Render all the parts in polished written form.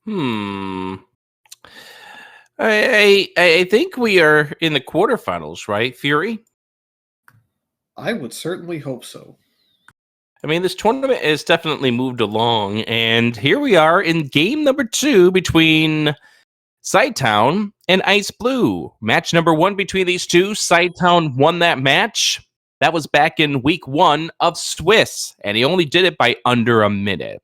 Hmm. I think we are in the quarterfinals, right, Fury? I would certainly hope so. I mean, this tournament has definitely moved along, and here we are in game number 2 between cytown and iceblue. Match number 1 between these two. cytown won that match. That was back in week 1 of Swiss, and he only did it by under a minute.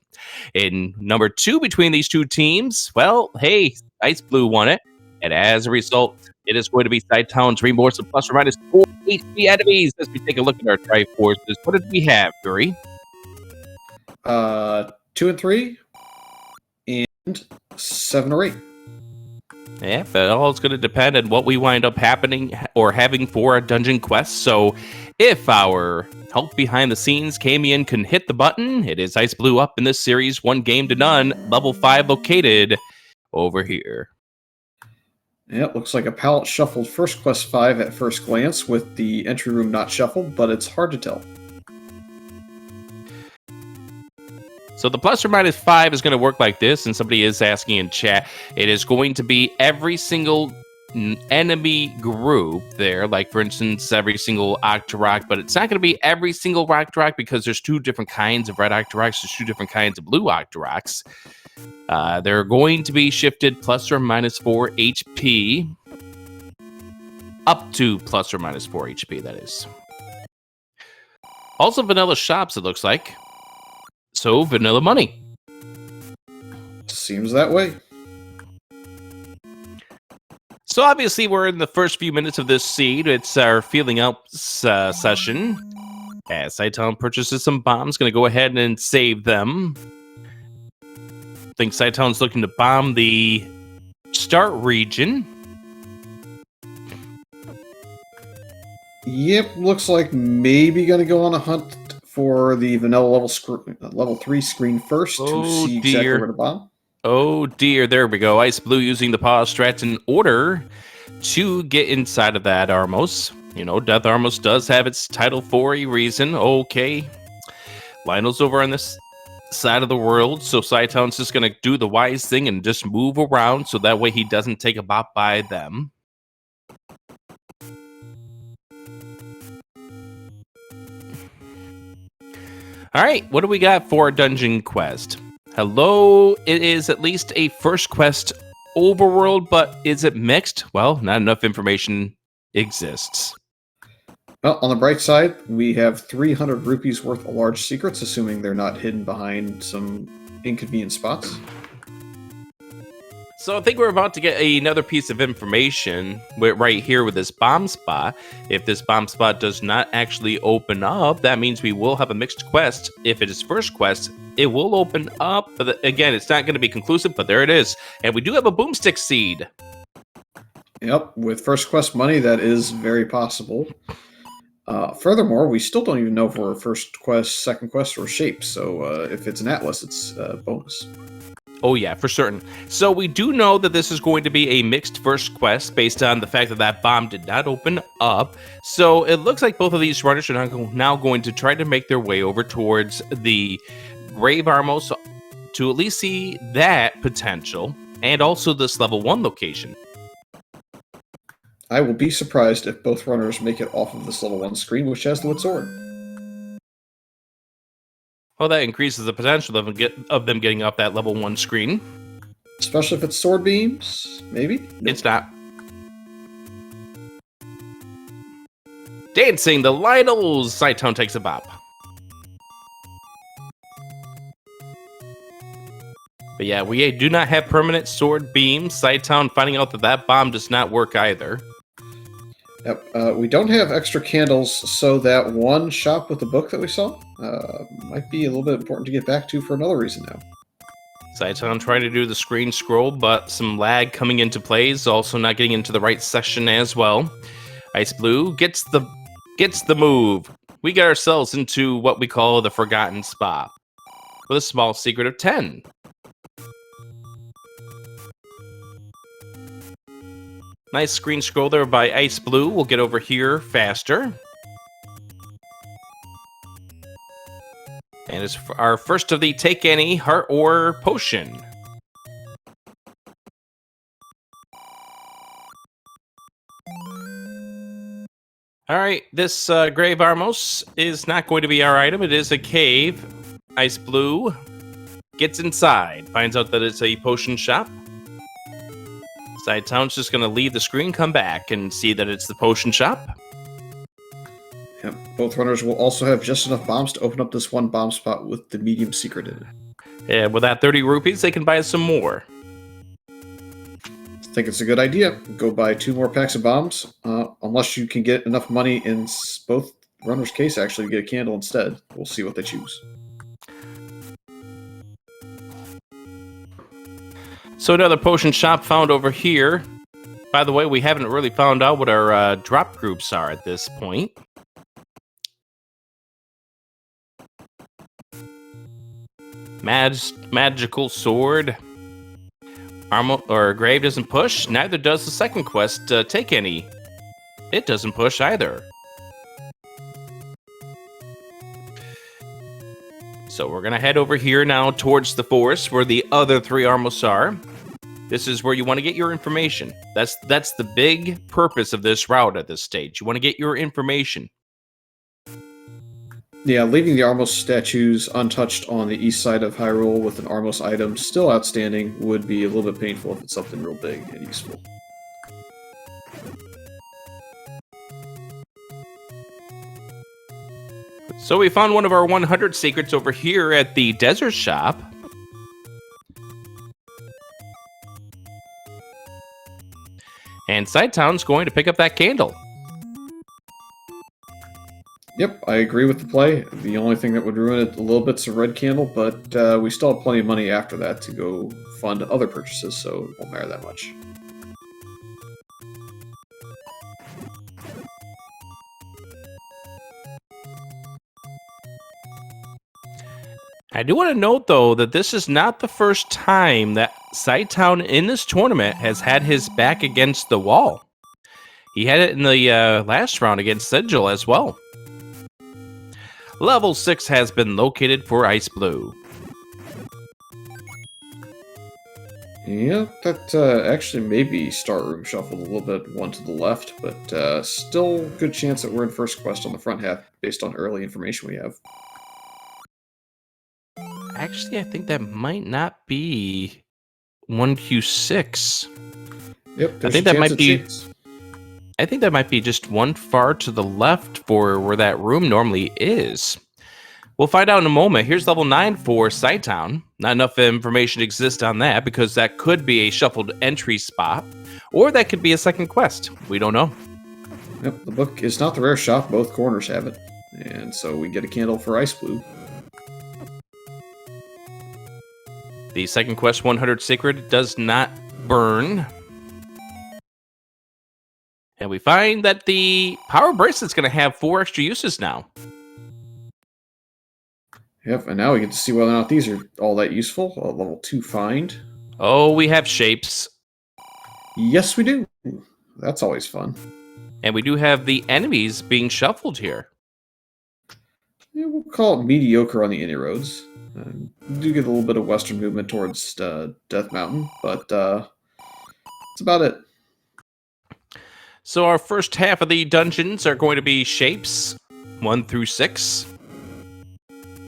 In number 2 between these two teams, well, hey, iceblue won it. And as a result, it is going to be cytown's remorse of plus or minus 4 HP enemies as we take a look at our Triforces. What did we have, Fury? 2 and 3, and 7 or 8. Yeah, but all is going to depend on what we wind up happening or having for our dungeon quests. So if our help behind the scenes, Camion, can hit the button, it is iceblue up in this series, 1-0, level 5 located over here. Yeah, it looks like a palette shuffled first quest 5 at first glance with the entry room not shuffled, but it's hard to tell. So the plus or minus 5 is going to work like this, and somebody is asking in chat, it is going to be every single enemy group there, like for instance, every single Octorok, but it's not going to be every single Octorok because there's 2 different kinds of red Octoroks, there's 2 different kinds of blue Octoroks. They're going to be shifted plus or minus 4 HP, up to plus or minus 4 HP, that is. Also vanilla shops, it looks like. So, vanilla money. Seems that way. So, obviously, we're in the first few minutes of this seed. It's our feeling out session. As cytown purchases some bombs, going to go ahead and save them. I think cytown's looking to bomb the start region. Yep, looks like maybe going to go on a hunt for the vanilla level 3 screen first to see exactly where to bomb. Oh dear, there we go. iceblue using the pause strats in order to get inside of that Armos. You know, Death Armos does have its title for a reason. Okay. Lionel's over on this side of the world, so cytown's just going to do the wise thing and just move around so that way he doesn't take a bop by them. All right, what do we got for a dungeon quest? Hello, it is at least a first quest overworld, but is it mixed? Well, not enough information exists. Well, on the bright side, we have 300 rupees worth of large secrets, assuming they're not hidden behind some inconvenient spots. So I think we're about to get another piece of information right here with this bomb spot. If this bomb spot does not actually open up, that means we will have a mixed quest. If it is first quest, it will open up. But again, it's not going to be conclusive, but there it is. And we do have a boomstick seed. Yep, with first quest money, that is very possible. Furthermore, we still don't even know if we're first quest, second quest, or shape. So if it's an atlas, it's a bonus. Oh yeah, for certain. So we do know that this is going to be a mixed first quest based on the fact that that bomb did not open up. So it looks like both of these runners are now going to try to make their way over towards the Grave Armos to at least see that potential and also this level 1 location. I will be surprised if both runners make it off of this level 1 screen, which has the wood sword. Well, that increases the potential of them getting off that level 1 screen. Especially if it's sword beams, maybe? Nope. It's not. Dancing the Lionels! cytown takes a bop. But yeah, we do not have permanent sword beams. cytown finding out that that bomb does not work either. Yep. We don't have extra candles, so that one shop with the book that we saw might be a little bit important to get back to for another reason now. cytown trying to do the screen scroll, but some lag coming into plays, also not getting into the right section as well. iceblue gets the move. We get ourselves into what we call the forgotten spot with a small secret of 10. Nice screen scroll there by iceblue. We'll get over here faster. And it's our first of the Take Any Heart Ore Potion. All right, this Grave Armos is not going to be our item. It is a cave. Ice Blue gets inside, finds out that it's a potion shop. Cytown's just going to leave the screen, come back, and see that it's the potion shop. Yep. Both runners will also have just enough bombs to open up this one bomb spot with the medium secret in it. Yeah, with that 30 rupees, they can buy some more. I think it's a good idea. Go buy 2 more packs of bombs, unless you can get enough money in both runners' case actually to get a candle instead. We'll see what they choose. So another potion shop found over here. By the way, we haven't really found out what our drop groups are at this point. Magical sword. Armor or grave doesn't push. Neither does the second quest take any. It doesn't push either. So we're gonna head over here now towards the forest where the other 3 Armos are. This is where you want to get your information. That's the big purpose of this route at this stage. You want to get your information. Yeah, leaving the Armos statues untouched on the east side of Hyrule with an Armos item still outstanding would be a little bit painful if it's something real big and useful. So we found one of our 100 secrets over here at the desert shop. And Cytown's going to pick up that candle. Yep, I agree with the play. The only thing that would ruin it a little bit's a red candle, but we still have plenty of money after that to go fund other purchases, so it won't matter that much. I do want to note, though, that this is not the first time that Cytown in this tournament has had his back against the wall. He had it in the last round against Sigil as well. Level 6 has been located for Ice Blue. Yeah, that actually may be Start Room shuffled a little bit, one to the left, but still good chance that we're in first quest on the front half based on early information we have. Actually, I think that might not be 1Q6. Yep, I think that might be. I think that might be just one far to the left for where that room normally is. We'll find out in a moment. Here's level 9 for Cytown. Not enough information exists on that because that could be a shuffled entry spot, or that could be a second quest. We don't know. Yep, the book is not the rare shop. Both corners have it, and so we get a candle for Ice Blue. The second quest 100 secret does not burn. And we find that the power bracelet's going to have 4 extra uses now. Yep, and now we get to see whether or not these are all that useful. Level 2 find. Oh, we have shapes. Yes, we do. That's always fun. And we do have the enemies being shuffled here. Yeah, we'll call it mediocre on the inner roads. We do get a little bit of western movement towards Death Mountain, but that's about it. So our first half of the dungeons are going to be shapes, 1 through 6.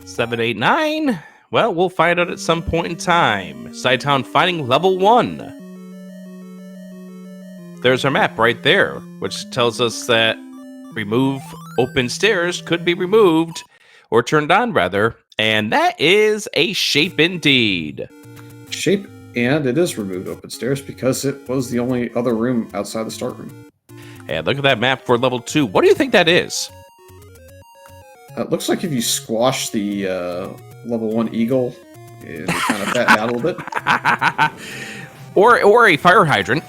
7, 8, 9. Well, we'll find out at some point in time. Cytown finding level 1. There's our map right there, which tells us that remove open stairs could be removed, or turned on rather, and that is a shape indeed. Shape, and it is removed open stairs because it was the only other room outside the start room. And look at that map for level 2. What do you think that is? It looks like if you squash the level 1 eagle, it kind of fatten out a little bit. or a fire hydrant.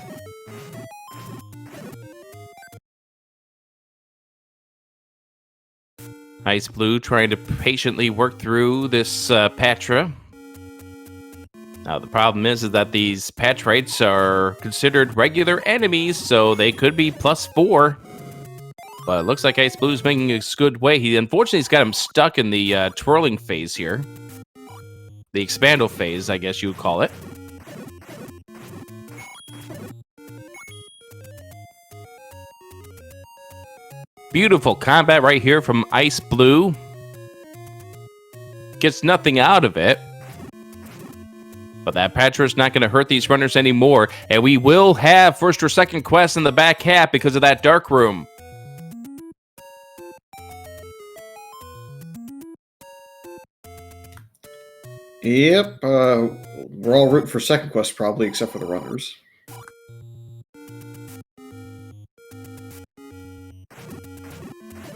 Ice Blue trying to patiently work through this Patra. Now, the problem is that these Patrites are considered regular enemies, so they could be +4. But it looks like Ice Blue's making a good way. Unfortunately, he's got him stuck in the twirling phase here. The expandal phase, I guess you would call it. Beautiful combat right here from iceblue. Gets nothing out of it. But that Patra is not going to hurt these runners anymore. And we will have first or second quest in the back half because of that dark room. Yep, we're all rooting for second quest probably, except for the runners.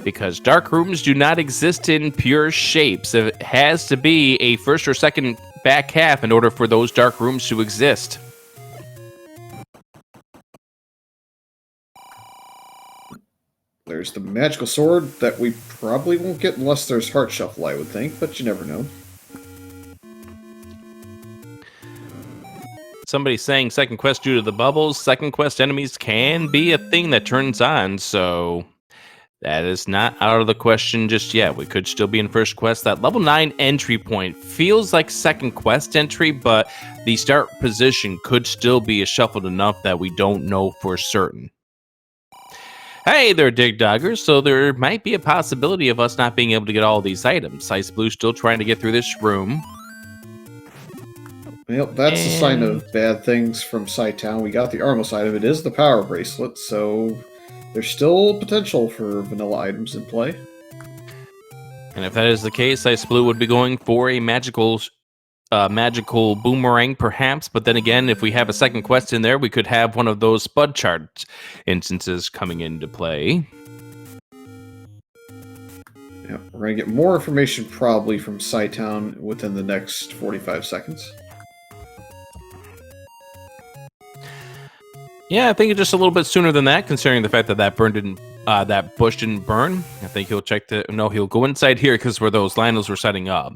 Because dark rooms do not exist in pure shapes. It has to be a first or second back half in order for those dark rooms to exist. There's the magical sword that we probably won't get unless there's heart shuffle, I would think, but you never know. Somebody saying second quest due to the bubbles. Second quest enemies can be a thing that turns on, so that is not out of the question just yet. We could still be in first quest. That level 9 entry point feels like second quest entry, but the start position could still be shuffled enough that we don't know for certain. Hey there, Dig Doggers. So there might be a possibility of us not being able to get all these items. iceblue still trying to get through this room. Well, that's a sign of bad things from cytown. We got the armor side of it. Is the power bracelet, so there's still potential for vanilla items in play. And if that is the case, iceblue would be going for a magical boomerang, perhaps. But then again, if we have a second quest in there, we could have one of those Spud chart instances coming into play. Yeah, we're going to get more information probably from cytown within the next 45 seconds. Yeah, I think it's just a little bit sooner than that, considering the fact that that bush didn't burn. I think he'll he'll go inside here because where those Lionels were setting up.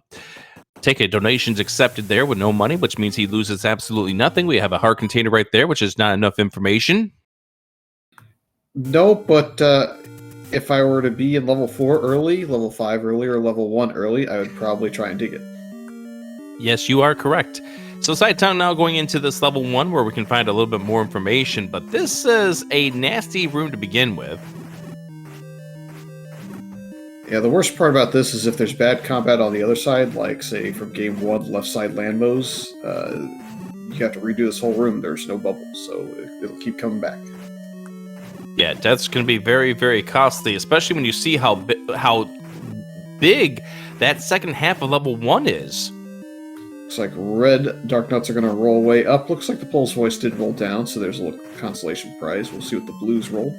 Take it, donations accepted there with no money, which means he loses absolutely nothing. We have a heart container right there, which is not enough information. No, but if I were to be in level 4 early, level 5 early, or level 1 early, I would probably try and dig it. Yes, you are correct. So cytown now going into this level 1 where we can find a little bit more information, but this is a nasty room to begin with. Yeah, the worst part about this is if there's bad combat on the other side, like, say, from game 1, left side landmos, you have to redo this whole room. There's no bubbles, so it'll keep coming back. Yeah, death's going to be very, very costly, especially when you see how big that second half of level 1 is. Looks like red Dark Nuts are going to roll way up. Looks like the Pulse Voice did roll down, so there's a little consolation prize. We'll see what the Blues roll.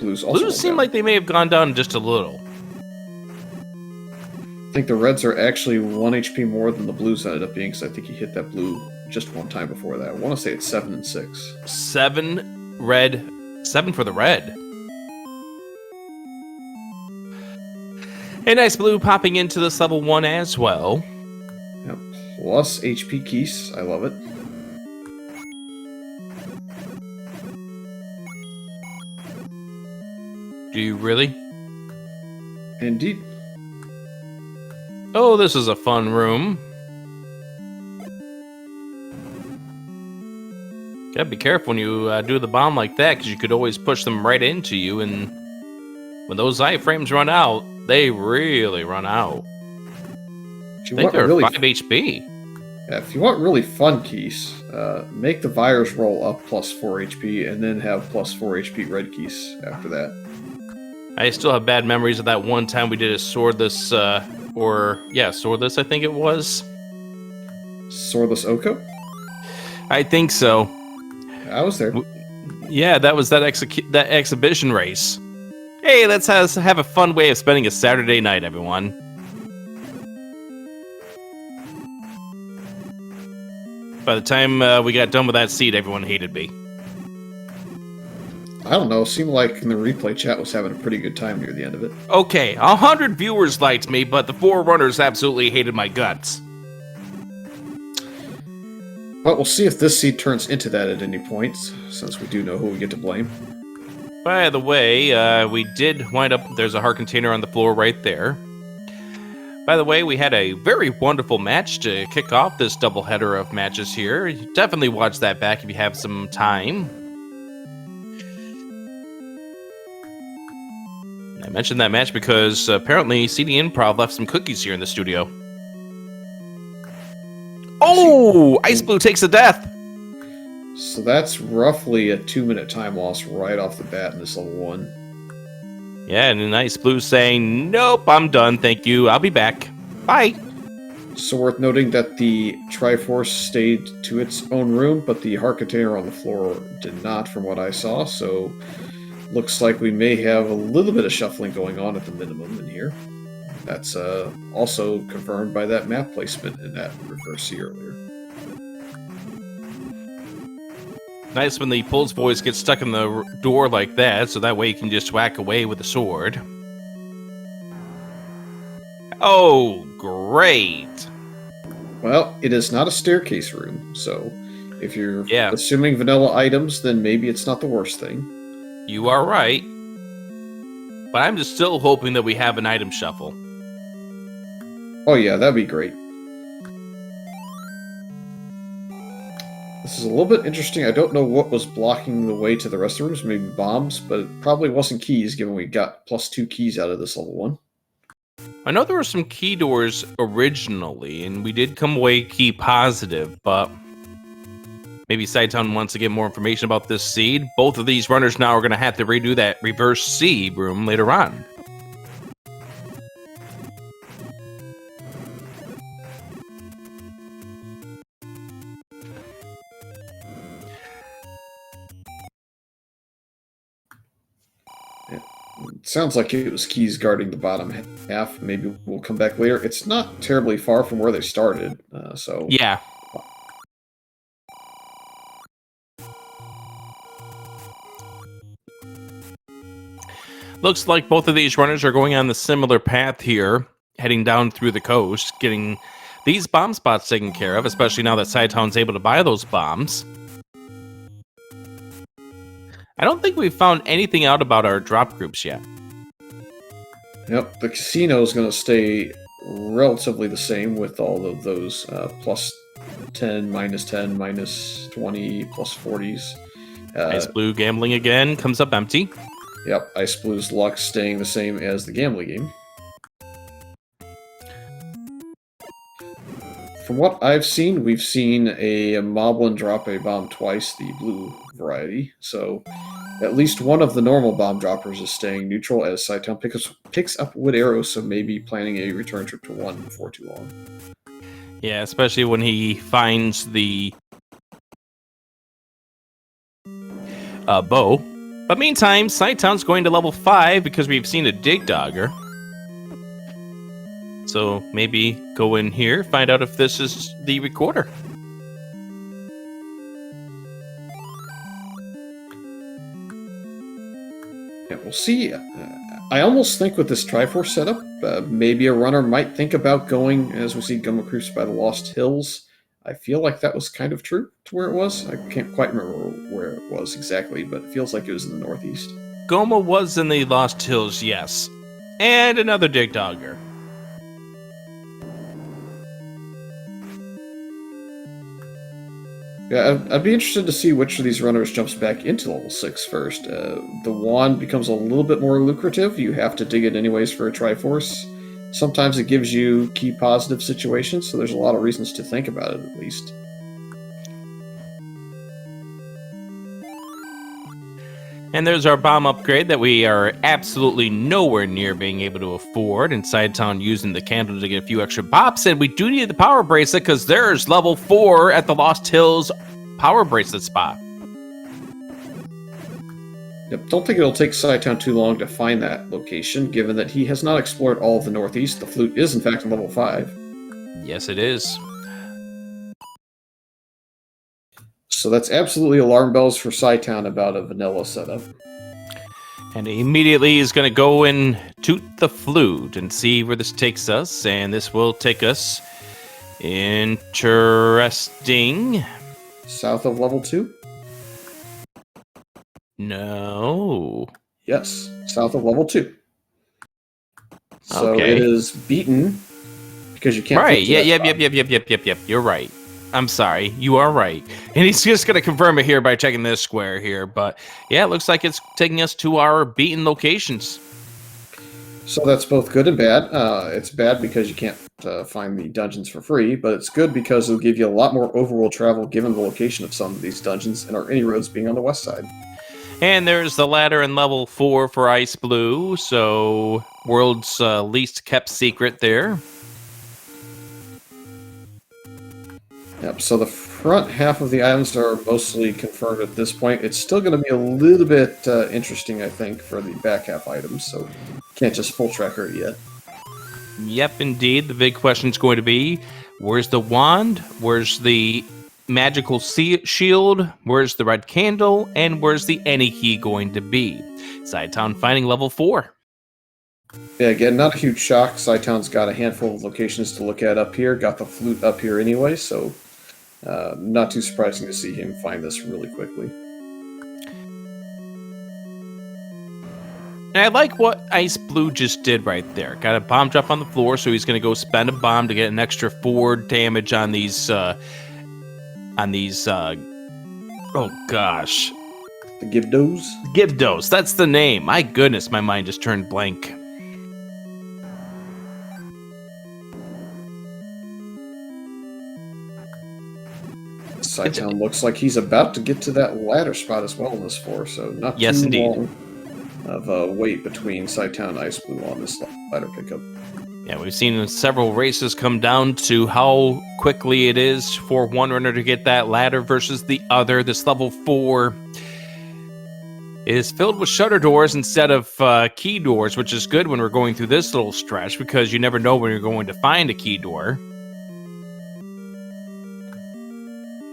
Blues seem like they may have gone down just a little. I think the Reds are actually 1 HP more than the Blues ended up being, because I think he hit that Blue just one time before that. I want to say it's 7 and 6. 7 red, 7 for the red. A nice blue popping into this level 1 as well. Yep. Plus HP keys. I love it. Do you really? Indeed. Oh, this is a fun room. Gotta be careful when you do the bomb like that, because you could always push them right into you, and when those iframes run out, they really run out. I think they're really 5 HP. Yeah, if you want really fun keys, make the Virus roll up plus 4 HP, and then have plus 4 HP red keys after that. I still have bad memories of that one time we did a swordless, swordless, I think it was. Swordless Oko? I think so. I was there. Yeah, that was that exhibition race. Hey, let's have a fun way of spending a Saturday night, everyone. By the time we got done with that seed, everyone hated me. I don't know. It seemed like in the replay chat was having a pretty good time near the end of it. Okay, 100 viewers liked me, but the 4 runners absolutely hated my guts. But we'll see if this seed turns into that at any point, since we do know who we get to blame. By the way, we did wind up... There's a heart container on the floor right there. By the way, we had a very wonderful match to kick off this doubleheader of matches here. Definitely watch that back if you have some time. I mentioned that match because apparently CD Improv left some cookies here in the studio. Oh, iceblue takes a death. So that's roughly a 2-minute time loss right off the bat in this level 1. Yeah, and iceblue saying, nope, I'm done, thank you, I'll be back. Bye. So worth noting that the Triforce stayed to its own room, but the heart container on the floor did not, from what I saw. So looks like we may have a little bit of shuffling going on at the minimum in here. That's also confirmed by that map placement in that reverse C earlier. Nice when the Pulse voice gets stuck in the door like that, so that way you can just whack away with the sword. Oh, great. Well, it is not a staircase room, so if you're Yeah. assuming vanilla items, then maybe it's not the worst thing. You are right. But I'm just still hoping that we have an item shuffle. Oh yeah, that'd be great. This is a little bit interesting. I don't know what was blocking the way to the rest of the rooms. Maybe bombs, but it probably wasn't keys, given we got +2 keys out of this level 1. I know there were some key doors originally, and we did come away key positive, but maybe cytown wants to get more information about this seed. Both of these runners now are going to have to redo that reverse C room later on. It sounds like it was keys guarding the bottom half. Maybe we'll come back later. It's not terribly far from where they started, so... Yeah. Looks like both of these runners are going on the similar path here, heading down through the coast, getting these bomb spots taken care of, especially now that cytown's able to buy those bombs. I don't think we've found anything out about our drop groups yet. Yep, the casino is going to stay relatively the same with all of those +10, -10, -20, +40s. iceblue gambling again, comes up empty. Yep, iceBlue's luck staying the same as the gambling game. From what I've seen, we've seen a Moblin drop a bomb twice, the blue variety. So at least one of the normal bomb droppers is staying neutral as cytown picks up wood arrows, so maybe planning a return trip to 1 before too long. Yeah, especially when he finds the bow. But meantime, cytown's going to level 5 because we've seen a dig dogger. So maybe go in here, find out if this is the recorder. Yeah, we'll see. I almost think with this Triforce setup, maybe a runner might think about going, as we see Goma Creeps by the Lost Hills. I feel like that was kind of true to where it was. I can't quite remember where it was exactly, but it feels like it was in the northeast. Goma was in the Lost Hills, yes. And another dig dogger. Yeah, I'd be interested to see which of these runners jumps back into level 6 first. The wand becomes a little bit more lucrative. You have to dig it anyways for a Triforce. Sometimes it gives you key positive situations, so there's a lot of reasons to think about it at least. And there's our bomb upgrade that we are absolutely nowhere near being able to afford. And cytown using the candle to get a few extra bops. And we do need the power bracelet because there's level 4 at the Lost Hills power bracelet spot. Yep, don't think it'll take cytown too long to find that location, given that he has not explored all of the northeast. The flute is in fact in level 5. Yes, it is. So that's absolutely alarm bells for cytown about a vanilla setup. And immediately he's going to go and toot the flute and see where this takes us. And this will take us interesting. South of level 2? No. Yes, south of level 2. So Okay. it is beaten because you can't. Right. flip to that Yep. You're right. I'm sorry. You are right. And he's just going to confirm it here by checking this square here. But yeah, it looks like it's taking us to our beaten locations. So that's both good and bad. It's bad because you can't find the dungeons for free, but it's good because it'll give you a lot more overworld travel given the location of some of these dungeons and our any roads being on the west side. And there's the ladder in level 4 for iceblue, so world's least kept secret there. Yep, so the front half of the islands are mostly confirmed at this point. It's still going to be a little bit interesting, I think, for the back half items, so can't just full tracker it yet. Yep, indeed. The big question is going to be, where's the wand? Where's the magical shield? Where's the red candle? And where's the any key going to be? Cytown finding level 4. Yeah, again, not a huge shock. Cytown's got a handful of locations to look at up here. Got the flute up here anyway, so not too surprising to see him find this really quickly. And I like what iceblue just did right there. Got a bomb drop on the floor, so he's going to go spend a bomb to get an extra 4 damage on these. Oh gosh, The Gibdos? Gibdos. That's the name. My goodness, my mind just turned blank. Cytown looks like he's about to get to that ladder spot as well in this floor, so not Yes, too indeed. long of a wait between Cytown and iceblue on this ladder pickup. Yeah, we've seen several races come down to how quickly it is for one runner to get that ladder versus the other. This level 4 is filled with shutter doors instead of key doors, which is good when we're going through this little stretch because you never know when you're going to find a key door.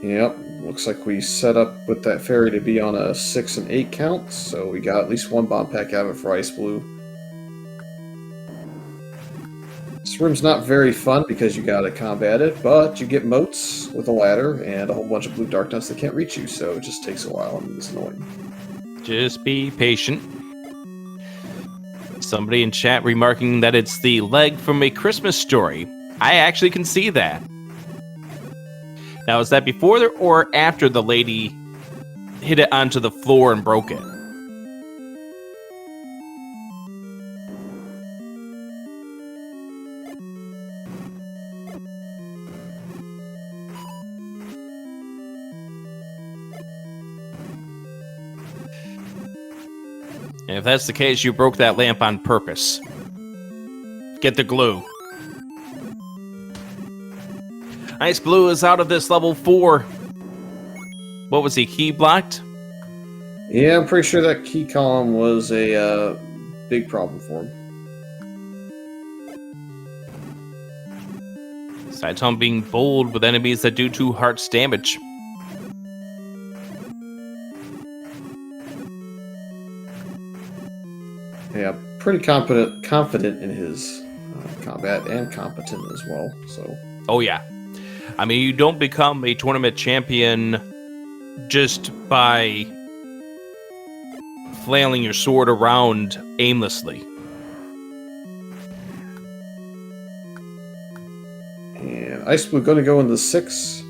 Yep, looks like we set up with that fairy to be on a 6 and 8 count, so we got at least one bomb pack out of it for iceblue. This room's not very fun because you gotta combat it, but you get moats with a ladder and a whole bunch of blue dark nuts that can't reach you, so it just takes a while and it's annoying. Just be patient. Somebody in chat remarking that it's the leg from A Christmas Story. I actually can see that. Now, is that before or after the lady hit it onto the floor and broke it? And if that's the case, you broke that lamp on purpose. Get the glue. iceblue is out of this level 4. What was he, key blocked? Yeah, I'm pretty sure that key column was a big problem for him. Cytown being bold with enemies that do 2 hearts damage. Yeah, pretty confident in his combat and competent as well. So. Oh yeah, I mean you don't become a tournament champion just by flailing your sword around aimlessly. And iceblue going to go into 6.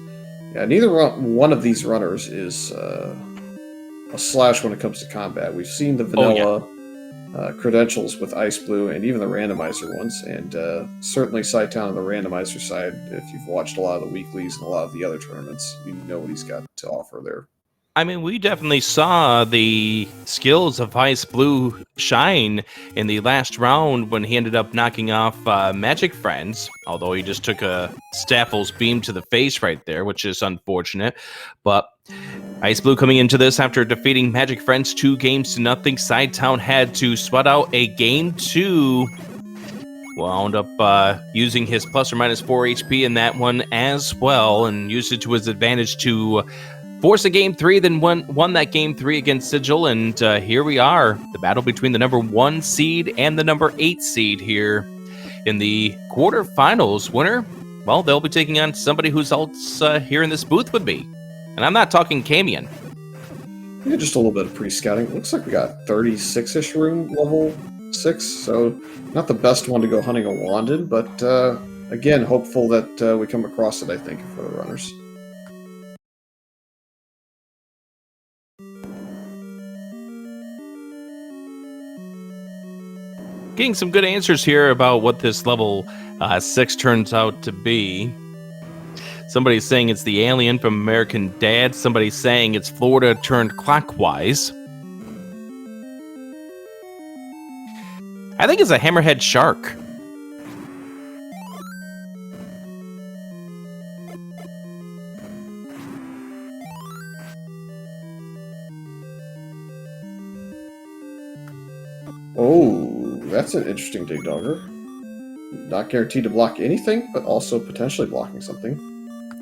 Yeah, neither one of these runners is a slash when it comes to combat. We've seen the vanilla credentials with iceblue and even the randomizer ones, and certainly Cytown on the randomizer side. If you've watched a lot of the weeklies and a lot of the other tournaments, you know what he's got to offer there. I mean, we definitely saw the skills of iceblue shine in the last round when he ended up knocking off Magic Friends, although he just took a Staffle's beam to the face right there, which is unfortunate. But iceblue coming into this after defeating Magic Friends 2-0. Cytown had to sweat out a game 2. Wound up using his plus or minus 4 HP in that one as well, and used it to his advantage to force a game 3, then won that game 3 against Sigil, and here we are, the battle between the number 1 seed and the number 8 seed here in the quarterfinals. Winner, well, they'll be taking on somebody who's else here in this booth with me, and I'm not talking Camion. Yeah, just a little bit of pre-scouting. It looks like we got 36-ish room level 6, so not the best one to go hunting a wand in, but again, hopeful that we come across it, I think, for the runners. Getting some good answers here about what this level 6 turns out to be. Somebody's saying it's the alien from American Dad. Somebody's saying it's Florida turned clockwise. I think it's a hammerhead shark. Oh, that's an interesting dig dogger. Not guaranteed to block anything, but also potentially blocking something.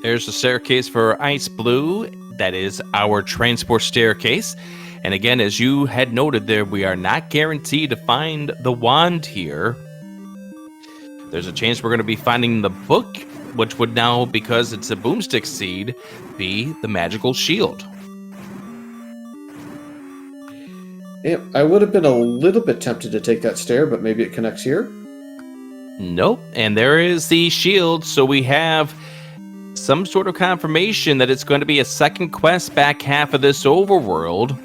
There's a staircase for iceblue. That is our transport staircase. And again, as you had noted there, we are not guaranteed to find the wand here. There's a chance we're going to be finding the book, which would now, because it's a boomstick seed, be the magical shield. Yeah, I would have been a little bit tempted to take that stair, but maybe it connects here. Nope. And there is the shield, so we have some sort of confirmation that it's going to be a second quest back half of this overworld.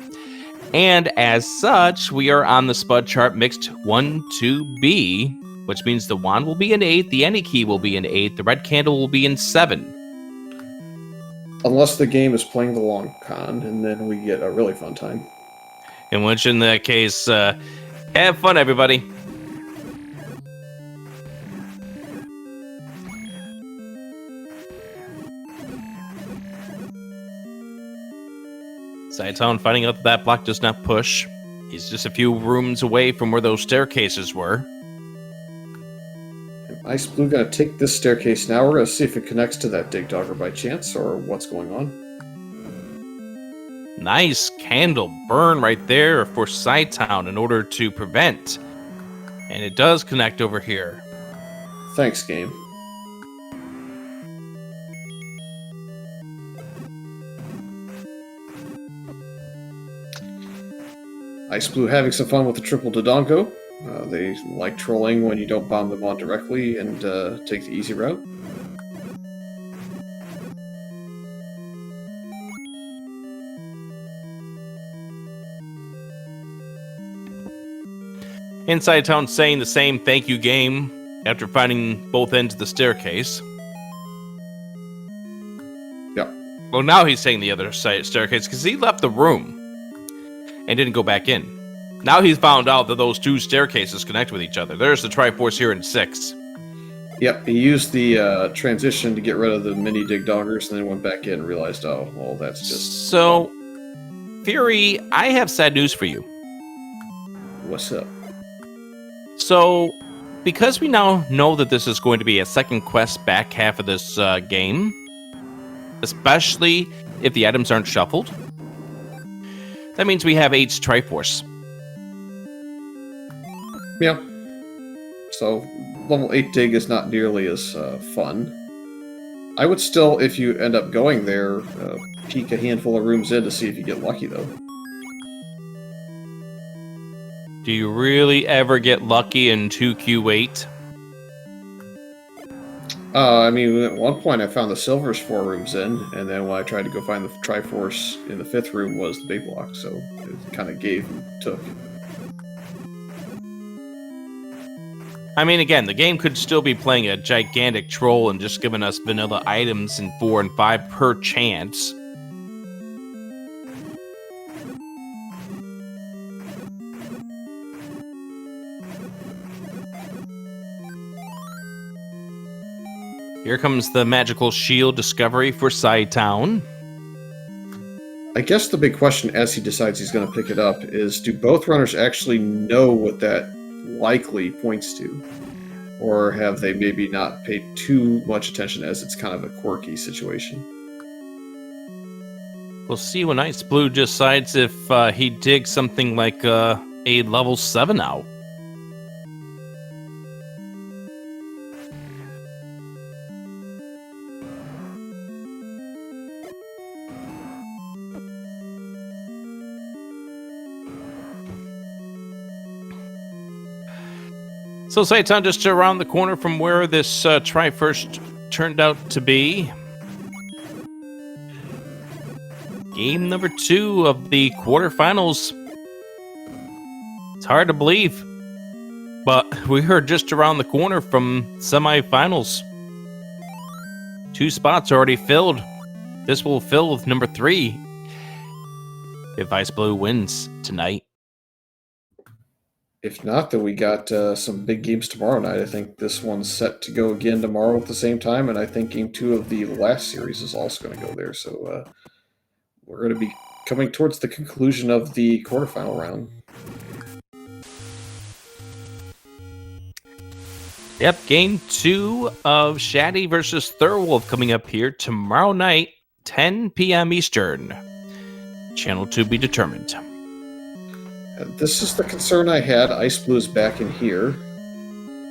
And as such, we are on the Spud chart mixed 1, 2B, which means the wand will be in 8, the any key will be in 8, the red candle will be in 7. Unless the game is playing the long con, and then we get a really fun time. In which, in that case, have fun, everybody. Cytown finding out that block does not push. He's just a few rooms away from where those staircases were. iceblue gonna take this staircase now. We're gonna see if it connects to that dig dogger by chance, or what's going on. Nice candle burn right there for Cytown in order to prevent. And it does connect over here. Thanks, game. iceblue having some fun with the triple Dodongo. They like trolling when you don't bomb them on directly and take the easy route. Inside Town saying the same thank you game after finding both ends of the staircase. Yep. Well, now he's saying the other side staircase because he left the room and didn't go back in. Now he's found out that those two staircases connect with each other. There's the Triforce here in 6. Yep, he used the transition to get rid of the mini dig doggers and then went back in and realized, oh, well, that's just... So, Fury, I have sad news for you. What's up? So, because we now know that this is going to be a second quest back half of this game, especially if the items aren't shuffled, that means we have 8's Triforce. Yeah. So, level 8 dig is not nearly as fun. I would still, if you end up going there, peek a handful of rooms in to see if you get lucky, though. Do you really ever get lucky in 2Q8? I mean, at one point I found the silvers 4 rooms in, and then when I tried to go find the Triforce in the 5th room was the big block, so it kind of gave and took. I mean, again, the game could still be playing a gigantic troll and just giving us vanilla items in 4 and 5 per chance. Here comes the magical shield discovery for Cytown. I guess the big question as he decides he's going to pick it up is, do both runners actually know what that likely points to? Or have they maybe not paid too much attention as it's kind of a quirky situation? We'll see when iceblue decides if he digs something like a level 7 out. So Cytown just around the corner from where this Triforce turned out to be. Game number 2 of the quarterfinals. It's hard to believe. But we are just around the corner from semifinals. 2 spots already filled. This will fill with number 3 if iceblue wins tonight. If not, then we got some big games tomorrow night. I think this one's set to go again tomorrow at the same time, and I think Game 2 of the last series is also going to go there. So we're going to be coming towards the conclusion of the quarterfinal round. Yep, Game 2 of Shaddy versus Thurwolf coming up here tomorrow night, 10 p.m. Eastern. Channel to be determined. This is the concern I had. iceblue is back in here.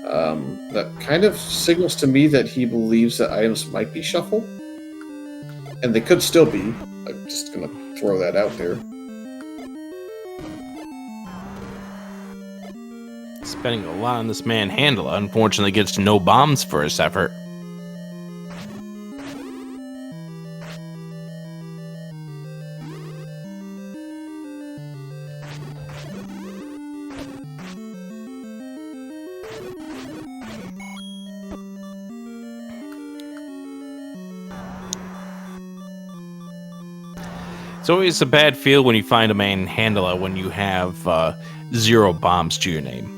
That kind of signals to me that he believes that items might be shuffled. And they could still be. I'm just going to throw that out there. Spending a lot on this manhandler. Unfortunately, gets no bombs for his effort. It's always a bad feel when you find a manhandler when you have 0 bombs to your name.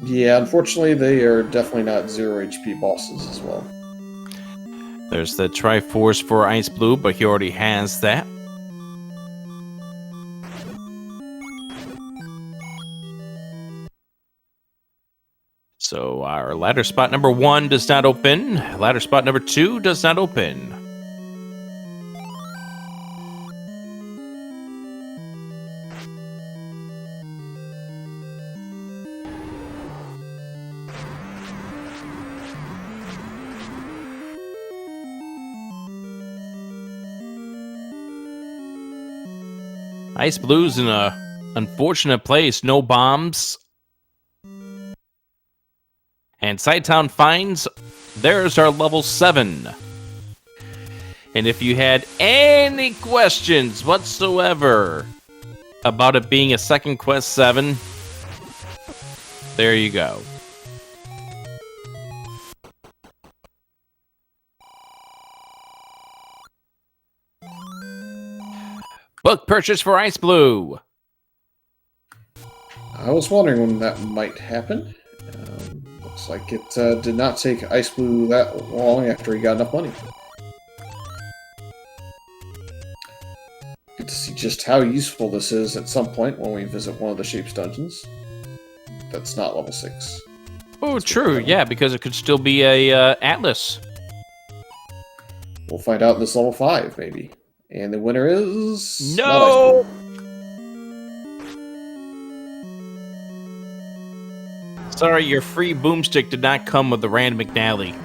Yeah, unfortunately, they are definitely not 0 HP bosses as well. There's the Triforce for iceblue, but he already has that. So our ladder spot number 1 does not open. Ladder spot number 2 does not open. iceBlue's in a unfortunate place. No bombs. And cytown finds there's our level 7. And if you had any questions whatsoever about it being a second quest 7, there you go. Book purchase for iceblue. I was wondering when that might happen. Looks like it did not take iceblue that long after he got enough money. Get to see just how useful this is at some point when we visit one of the Shapes dungeons. That's not level 6. Oh, true. Yeah, because it could still be a Atlas. We'll find out in this level 5, maybe. And the winner is... No! Sorry, your free boomstick did not come with the Rand McNally.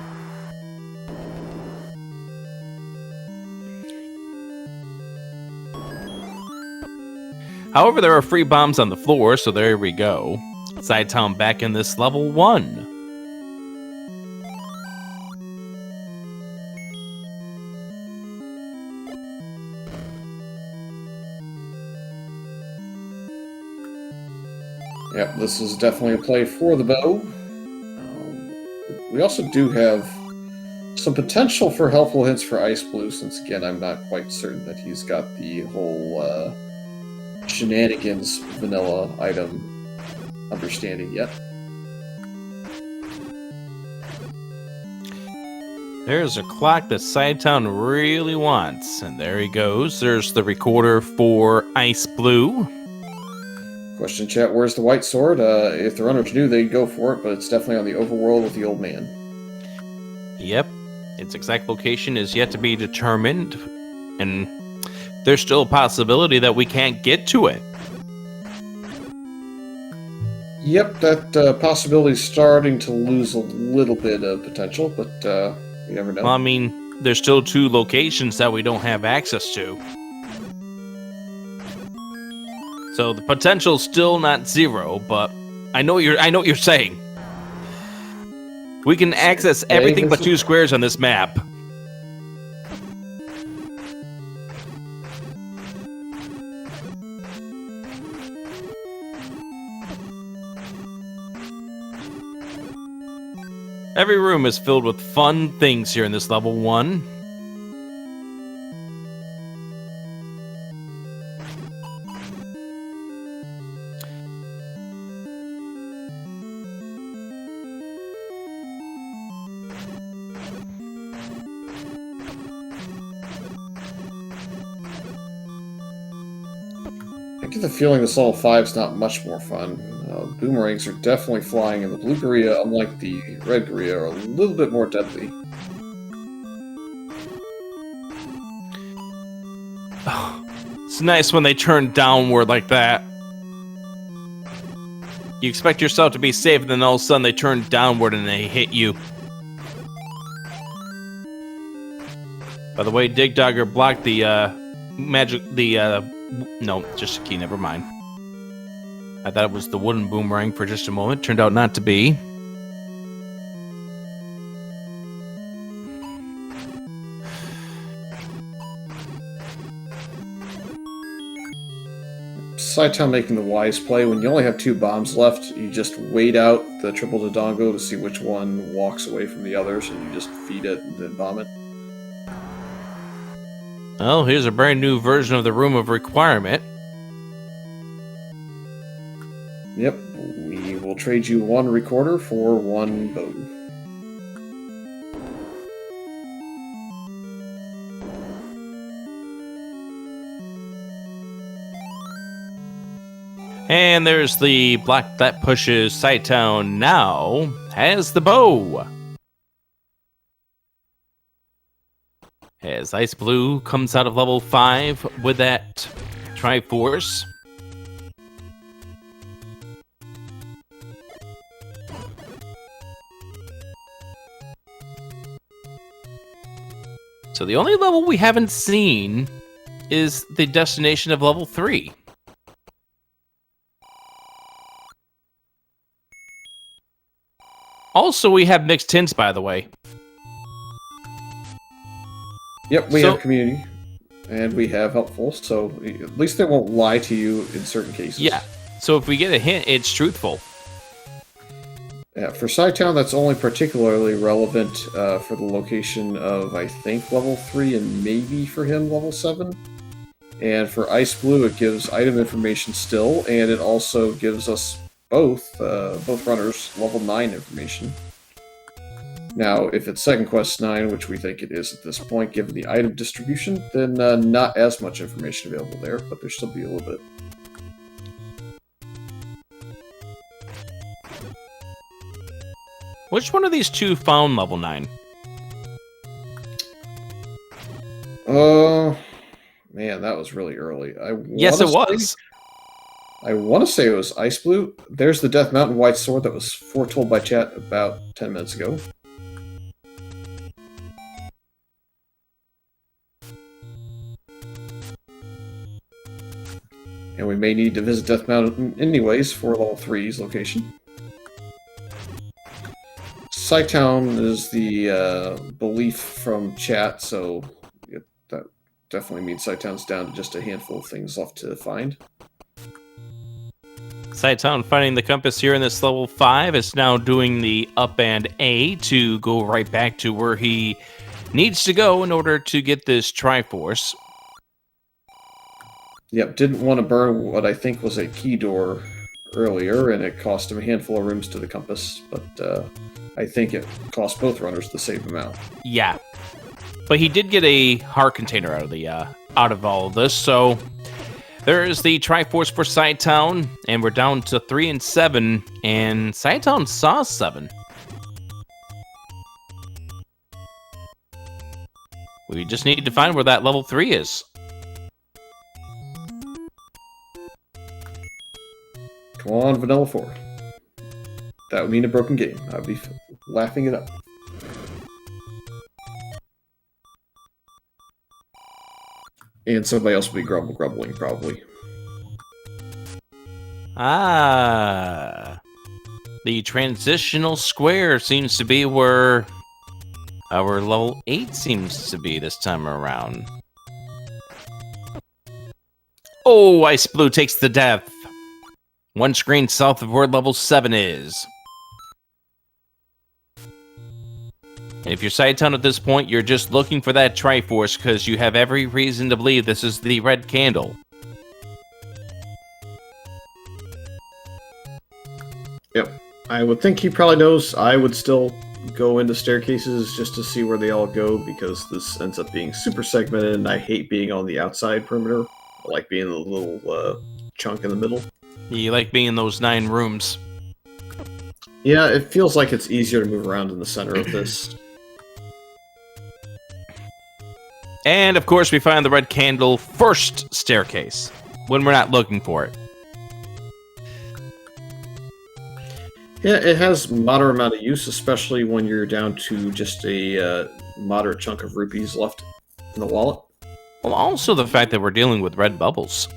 However, there are free bombs on the floor, so there we go. cytown back in this level 1. Yep, this is definitely a play for the bow. We also do have some potential for helpful hints for iceblue, since again, I'm not quite certain that he's got the whole shenanigans vanilla item understanding yet. There's a clock that cytown really wants, and there he goes. There's the recorder for iceblue. Question chat, where's the white sword? If the runners knew, they'd go for it, but it's definitely on the overworld with the old man. Yep. Its exact location is yet to be determined, and there's still a possibility that we can't get to it. Yep, that possibility is starting to lose a little bit of potential, but you never know. Well, I mean, there's still 2 locations that we don't have access to. So the potential's still not 0, but I know what you're saying. We can access everything but 2 squares on this map. Every room is filled with fun things here in this level 1. I get the feeling this level 5 is not much more fun. Boomerangs are definitely flying, and the blue Korea, unlike the red Korea, are a little bit more deadly. It's nice when they turn downward like that. You expect yourself to be safe, and then all of a sudden they turn downward and they hit you. By the way, Dig Dogger blocked the no, just a key, never mind. I thought it was the wooden boomerang for just a moment. Turned out not to be. Cytown making the wise play. When you only have 2 bombs left, you just wait out the triple Dodongo to see which one walks away from the others, and you just feed it and then bomb it. Oh, here's a brand new version of the Room of Requirement. Yep, we will trade you 1 recorder for 1 bow. And there's the block that pushes Cytown now has the bow. As iceblue comes out of level 5 with that Triforce. So the only level we haven't seen is the destination of level 3. Also, we have mixed hints, by the way. Yep, we have community, and we have helpful, so at least they won't lie to you in certain cases. Yeah, so if we get a hint, it's truthful. Yeah, for Cytown, that's only particularly relevant for the location of, I think, level 3, and maybe for him, level 7. And for iceblue, it gives item information still, and it also gives us both runners level 9 information. Now, if it's second quest 9, which we think it is at this point, given the item distribution, then not as much information available there, but there still be a little bit. Which one of these two found level 9? Man, that was really early. Yes, it was. I want to say it was iceblue. There's the Death Mountain White Sword that was foretold by chat about 10 minutes ago. And we may need to visit Death Mountain anyways for level 3's location. Cytown is the belief from chat, so that definitely means Cytown's down to just a handful of things left to find. Cytown finding the compass here in this level 5 is now doing the up and A to go right back to where he needs to go in order to get this Triforce. Yep, didn't want to burn what I think was a key door earlier, and it cost him a handful of rooms to the compass, but I think it cost both runners the same amount. Yeah, but he did get a heart container out of all of this, so there is the Triforce for Cytown, and we're down to 3 and 7, and Cytown saw 7. We just need to find where that level 3 is. Come on, Vanilla 4. That would mean a broken game. I'd be laughing it up. And somebody else would be grumbling, probably. Ah. The transitional square seems to be where our level 8 seems to be this time around. Oh, iceblue takes the death. One screen south of where level 7 is. And if you're cytown at this point, you're just looking for that Triforce because you have every reason to believe this is the red candle. Yep. I would think he probably knows. I would still go into staircases just to see where they all go, because this ends up being super segmented, and I hate being on the outside perimeter. I like being the little chunk in the middle. You like being in those 9 rooms. Yeah, it feels like it's easier to move around in the center of this. And, of course, we find the red candle first staircase when we're not looking for it. Yeah, it has moderate amount of use, especially when you're down to just a moderate chunk of rupees left in the wallet. Well, also the fact that we're dealing with red bubbles.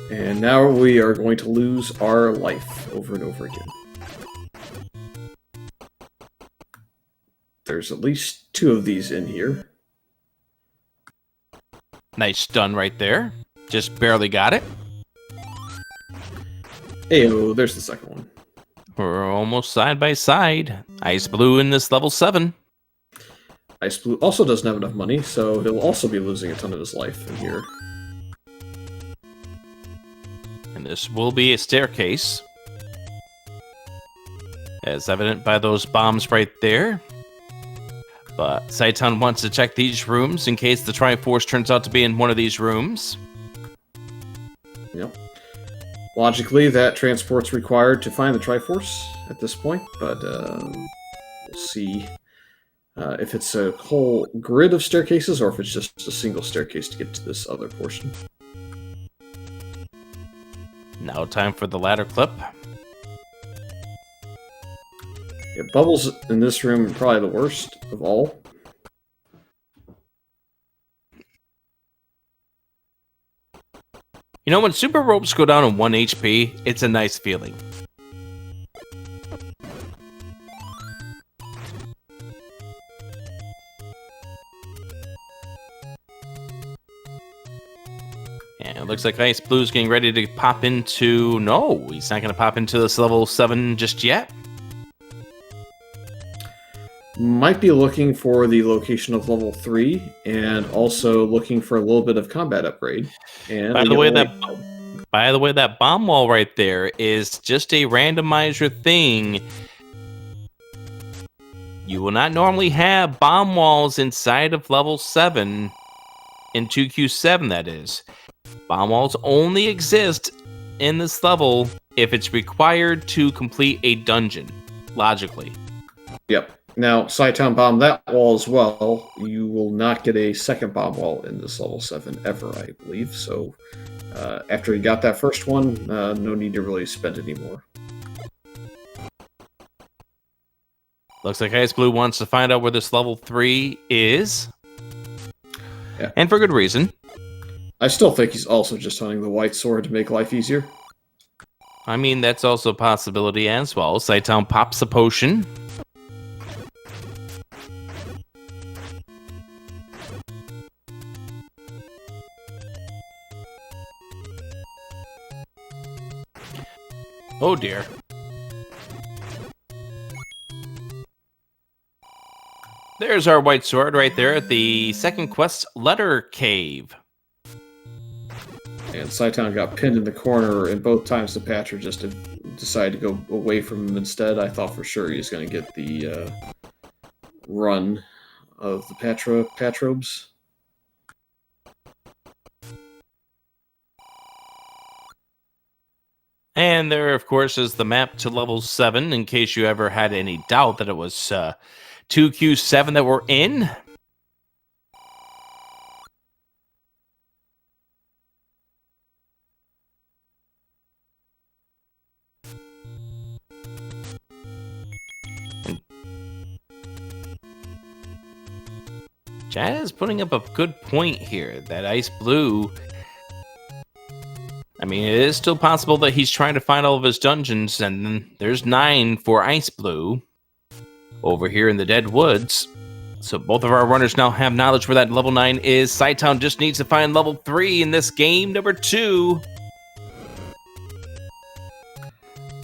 And now we are going to lose our life over and over again. There's at least 2 of these in here. Nice stun right there. Just barely got it. Heyo, there's the second one. We're almost side by side. iceblue in this level 7. iceblue also doesn't have enough money, so he'll also be losing a ton of his life in here. And this will be a staircase. As evident by those bombs right there. But cytown wants to check these rooms in case the Triforce turns out to be in one of these rooms. Yep. Logically, that transport's required to find the Triforce at this point, but we'll see if it's a whole grid of staircases or if it's just a single staircase to get to this other portion. Now time for the ladder clip. Yeah, bubbles in this room are probably the worst of all. You know, when super ropes go down on 1 HP, it's a nice feeling. And it looks like iceblue getting ready to pop into... No, he's not going to pop into this level 7 just yet. Might be looking for the location of level 3, and also looking for a little bit of combat upgrade. And by the way, that bomb wall right there is just a randomizer thing. You will not normally have bomb walls inside of level 7 in 2Q7, that is. Bomb walls only exist in this level if it's required to complete a dungeon, logically. Yep. Now, cytown bomb that wall as well. You will not get a second bomb wall in this level 7 ever, I believe. So, after you got that first one, no need to really spend any more. Looks like iceblue wants to find out where this level 3 is. Yeah. And for good reason. I still think he's also just hunting the white sword to make life easier. I mean, that's also a possibility as well. cytown pops a potion. Oh dear. There's our white sword right there at the second quest, Letter Cave. And cytown got pinned in the corner, and both times the patcher just decided to go away from him instead. I thought for sure he was going to get the run of the patrobes. And there, of course, is the map to level 7, in case you ever had any doubt that it was 2Q7 that we're in. Chad is putting up a good point here, that iceblue... I mean, it is still possible that he's trying to find all of his dungeons, and there's 9 for iceblue over here in the Dead Woods. So both of our runners now have knowledge where that level 9 is. cytown just needs to find level 3 in this game number 2.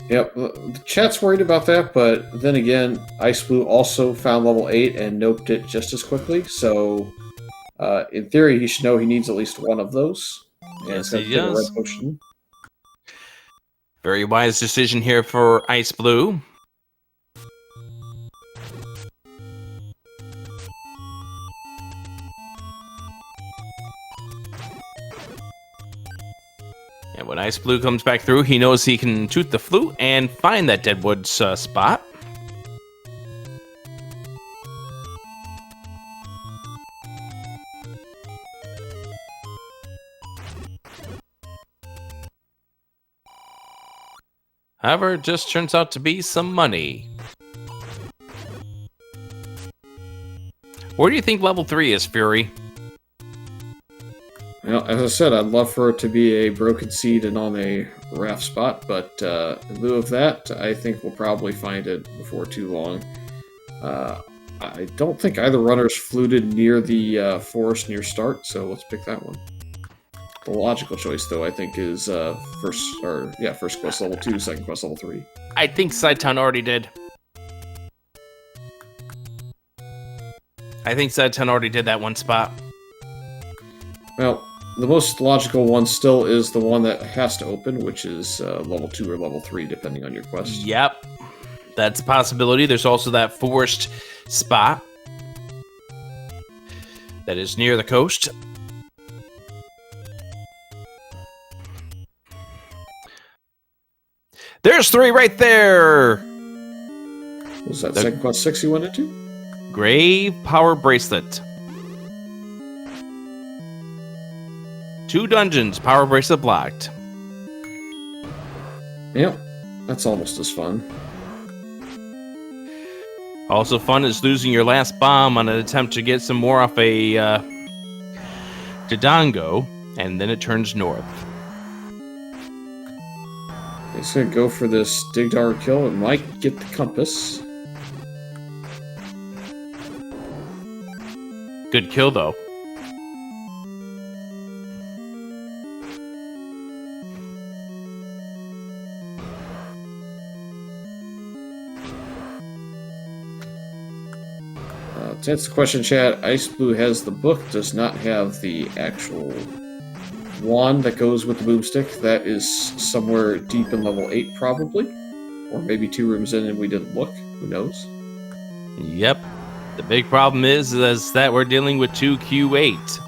Yep, the chat's worried about that, but then again, iceblue also found level 8 and noped it just as quickly, so in theory, he should know he needs at least one of those. And Yes, it's going he to take a red does. potion. Very wise decision here for iceblue. And when iceblue comes back through, he knows he can toot the flute and find that deadwood spot. However, it just turns out to be some money. Where do you think level 3 is, Fury? Well, as I said, I'd love for it to be a broken seed and on a raft spot, but in lieu of that, I think we'll probably find it before too long. I don't think either runner's fluted near the forest near start, so let's pick that one. The logical choice, though, I think, is first quest level 2, second quest level 3. I think cytown already did. I think cytown already did that one spot. Well, the most logical one still is the one that has to open, which is level 2 or level 3, depending on your quest. Yep. That's a possibility. There's also that forest spot that is near the coast. There's 3 right there! Was that second quest 6 you went into? Grave Power Bracelet. 2 dungeons, Power Bracelet blocked. Yep, that's almost as fun. Also fun is losing your last bomb on an attempt to get some more off a Dodongo, and then it turns north. He's gonna go for this Digdar kill and might get the compass. Good kill, though. To answer the question, chat, iceblue has the book, does not have the actual wand that goes with the boomstick. That is somewhere deep in level 8, probably. Or maybe 2 rooms in and we didn't look. Who knows? Yep. The big problem is that we're dealing with 2Q8.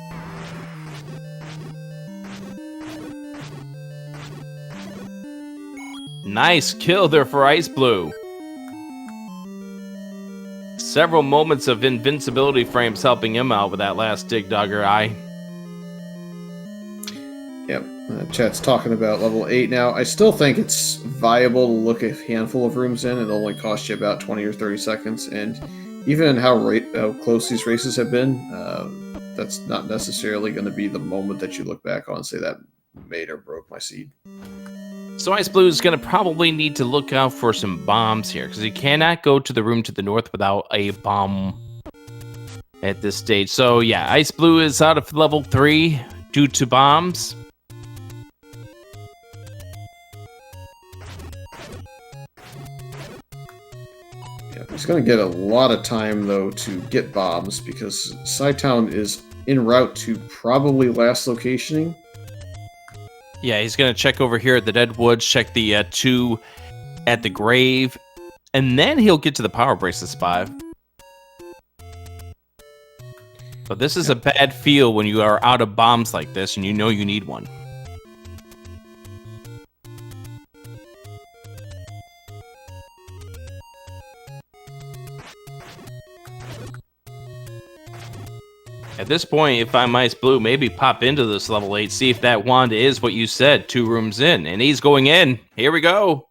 Nice kill there for iceblue. Several moments of invincibility frames helping him out with that last Dig Dogger eye. Yep. Chat's talking about level 8 now. I still think it's viable to look a handful of rooms in. It'll only cost you about 20 or 30 seconds. And even how close these races have been, that's not necessarily going to be the moment that you look back on and say that made or broke my seed. So iceblue is going to probably need to look out for some bombs here, because he cannot go to the room to the north without a bomb at this stage. So yeah, iceblue is out of level 3 due to bombs. Yeah, he's going to get a lot of time, though, to get bombs, because cytown is en route to probably last locationing. Yeah, he's going to check over here at the Deadwoods, check the 2 at the grave, and then he'll get to the Power Bracelet spot. But this is a bad feel when you are out of bombs like this and you know you need one. At this point, if I'm iceblue, maybe pop into this level 8, see if that wand is what you said, 2 rooms in. And he's going in. Here we go.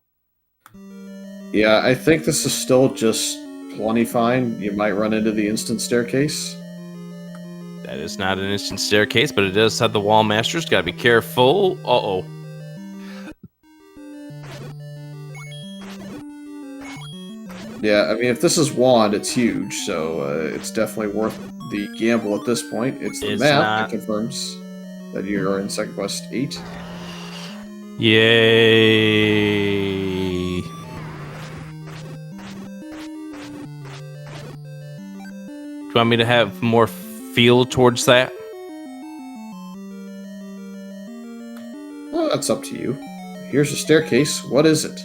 Yeah, I think this is still just plenty fine. You might run into the instant staircase. That is not an instant staircase, but it does have the wall masters. Gotta be careful. Uh-oh. Yeah, I mean, if this is wand, it's huge, so it's definitely worth the gamble at this point. It's the map that confirms that you are in second quest 8. Yay. you want me to have more feel towards that? Well, that's up to you. Here's a staircase. What is it?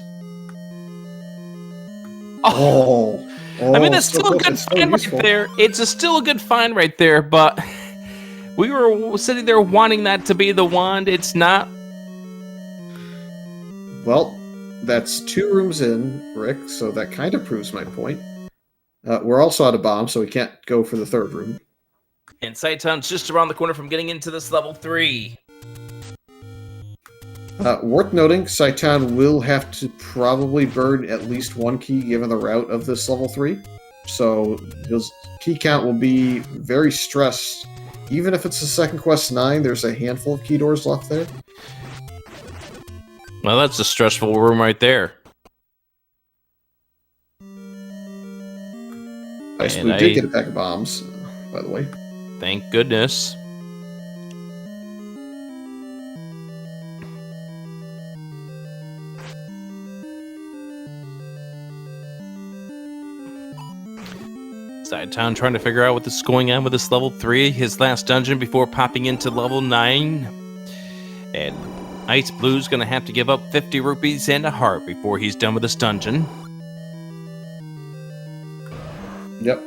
Oh, I mean, that's so still a close. good It's so find useful. right there. It's still a good find right there, but we were sitting there wanting that to be the wand. It's not. Well, that's 2 rooms in, Rick, so that kind of proves my point. We're also out of bombs, so we can't go for the 3rd room. And cytown's just around the corner from getting into this level 3. Worth noting, cytown will have to probably burn at least 1 key given the route of this level 3. So his key count will be very stressed. Even if it's a second quest 9, there's a handful of key doors left there. Well, that's a stressful room right there. iceblue did get a pack of bombs, by the way. Thank goodness. cytown trying to figure out what is going on with this level 3, his last dungeon before popping into level 9. And iceBlue's gonna have to give up 50 rupees and a heart before he's done with this dungeon. Yep.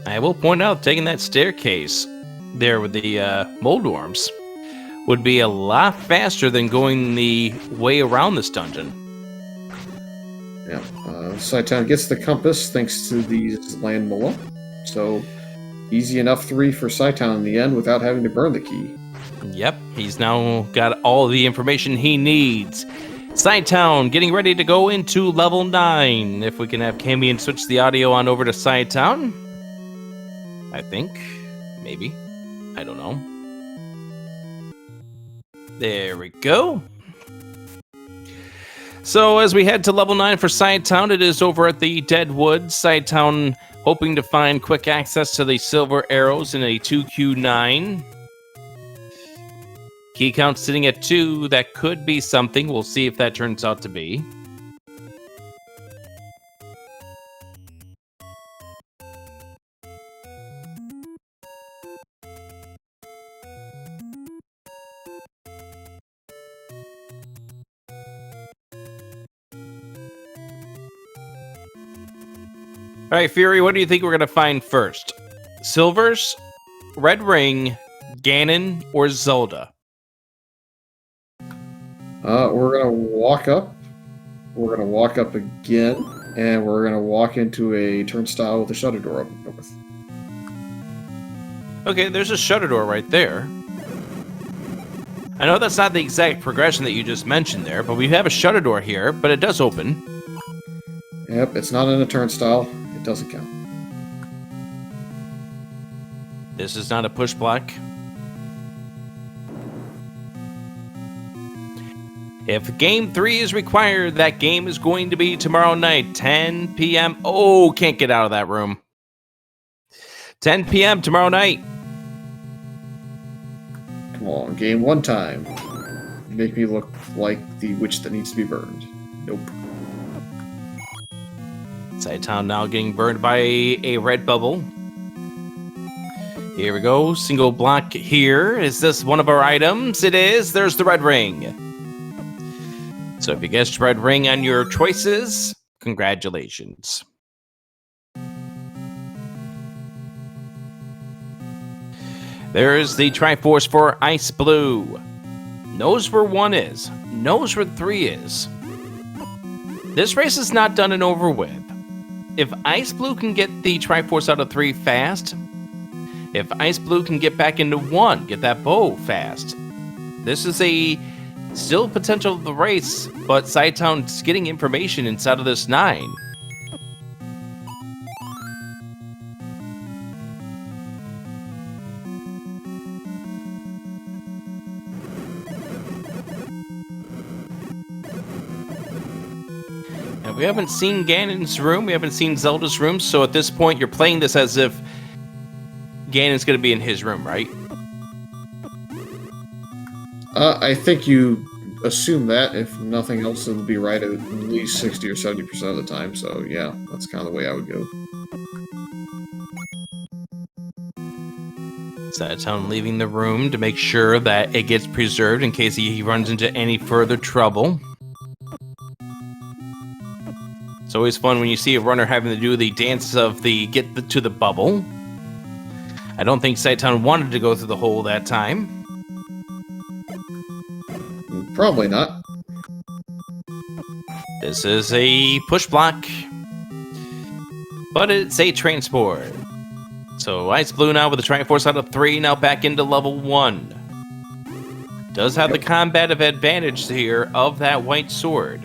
I will point out, taking that staircase there with the mold worms would be a lot faster than going the way around this dungeon. Yeah. cytown gets the compass thanks to these land mullah. So, easy enough 3 for cytown in the end without having to burn the key. Yep, he's now got all the information he needs. cytown getting ready to go into level 9. If we can have Camion switch the audio on over to cytown. I think. Maybe. I don't know. There we go. So as we head to level 9 for cytown, it is over at the Deadwood. cytown hoping to find quick access to the silver arrows in a 2Q9. Key count sitting at 2. That could be something. We'll see if that turns out to be. All right, Fury, what do you think we're going to find first? Silvers, Red Ring, Ganon, or Zelda? We're going to walk up. We're going to walk up again. And we're going to walk into a turnstile with a shutter door open north. Okay, there's a shutter door right there. I know that's not the exact progression that you just mentioned there, but we have a shutter door here, but it does open. Yep, it's not in a turnstile. It doesn't count. This is not a push block. If game 3 is required, that game is going to be tomorrow night, 10 p.m. Oh, can't get out of that room. 10 p.m. tomorrow night. Come on, game 1 time. Make me look like the witch that needs to be burned. Nope. cytown now getting burned by a red bubble. Here we go. Single block here. Is this one of our items? It is. There's the red ring. So if you guessed red ring on your choices, congratulations. There's the Triforce for iceblue. Knows where 1 is. Knows where 3 is. This race is not done and over with. If iceblue can get the Triforce out of 3 fast, if iceblue can get back into 1, get that bow fast, this is a still potential of the race, but cytown's getting information inside of this 9. And We haven't seen Ganon's room. We haven't seen Zelda's room. So at this point, you're playing this as if Ganon's going to be in his room, right? I think you assume that. If nothing else, it'll be right at least 60 or 70% of the time. So yeah, that's kind of the way I would go. Cytown leaving the room to make sure that it gets preserved in case he runs into any further trouble. It's always fun when you see a runner having to do the dance of the to the bubble. I don't think Cytown wanted to go through the hole that time. Probably not. This is a push block, but it's a transport. So iceblue now with a Triforce out of 3, now back into level 1. Does have the combative advantage here of that white sword.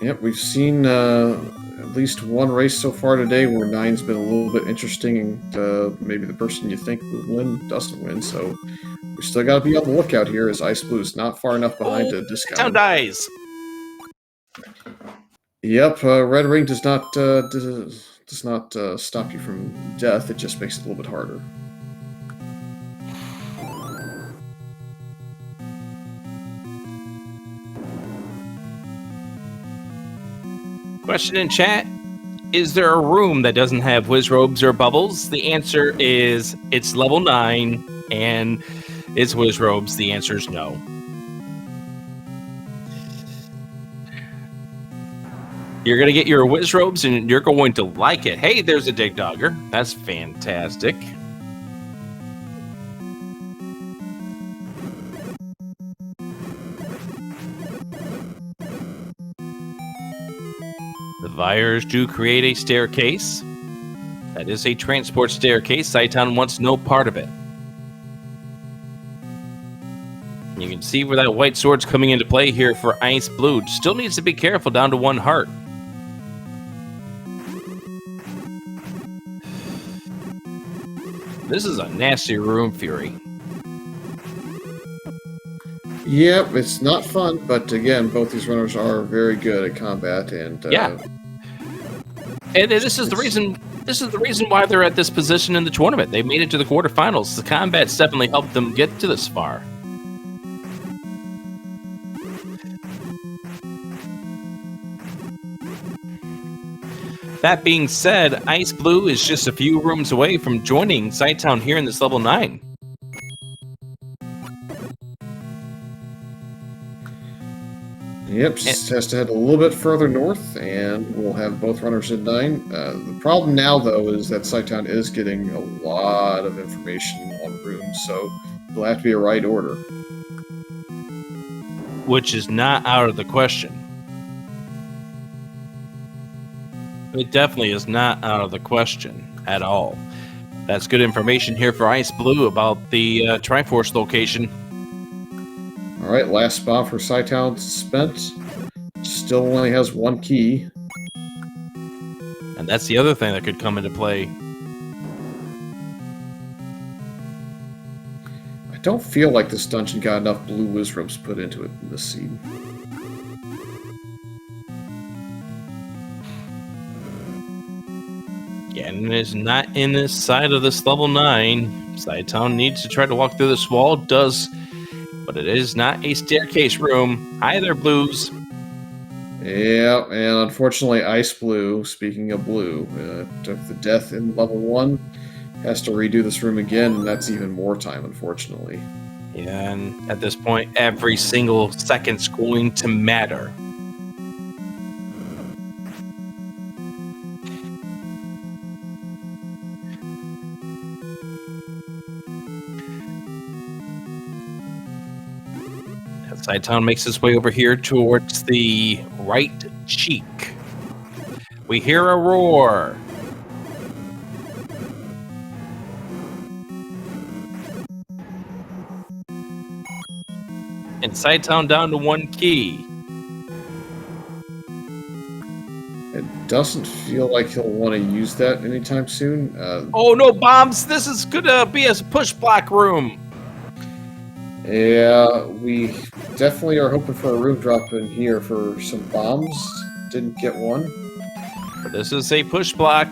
Yep, we've seen at least one race so far today where 9's been a little bit interesting, and maybe the person you think will win doesn't win, so we still got to be on the lookout here as iceblue is not far enough behind to discount. Cytown dies! Yep, red ring does not stop you from death. It just makes it a little bit harder. Question in chat: is there a room that doesn't have whiz robes or bubbles? The answer is it's level 9 and it's whiz robes. The answer is no. You're going to get your whiz robes and you're going to like it. Hey, there's a Dig Dogger. That's fantastic. The Vires do create a staircase. That is a transport staircase. Cytown wants no part of it. You can see where that white sword's coming into play here for iceblue. Still needs to be careful down to 1 heart. This is a nasty room, Fury. Yep, it's not fun, but again, both these runners are very good at combat, and yeah. And this is the reason. This is the reason why they're at this position in the tournament. They made it to the quarterfinals. The combat's definitely helped them get to this far. That being said, iceblue is just a few rooms away from joining Cytown here in this level 9. Yep, just has to head a little bit further north, and we'll have both runners at 9. The problem now, though, is that Cytown is getting a lot of information on rooms, so it'll have to be a right order. Which is not out of the question. It definitely is not out of the question at all. That's good information here for iceblue about the Triforce location. All right, last spot for Cytown spent. Still only has 1 key. And that's the other thing that could come into play. I don't feel like this dungeon got enough blue whiz robes put into it in this seed. Ganon is not in this side of this level 9. Cytown needs to try to walk through this wall. Does, but it is not a staircase room. Hi there, blues. Yeah, and unfortunately, iceblue, speaking of blue, took the death in level 1. Has to redo this room again, and that's even more time, unfortunately. Yeah, and at this point, every single second's going to matter. Cytown makes his way over here towards the right cheek. We hear a roar. And Cytown down to 1 key. It doesn't feel like he'll want to use that anytime soon. Oh, no bombs! This is going to be a push block room. Yeah, we definitely are hoping for a room drop in here for some bombs. Didn't get one. But this is a push block.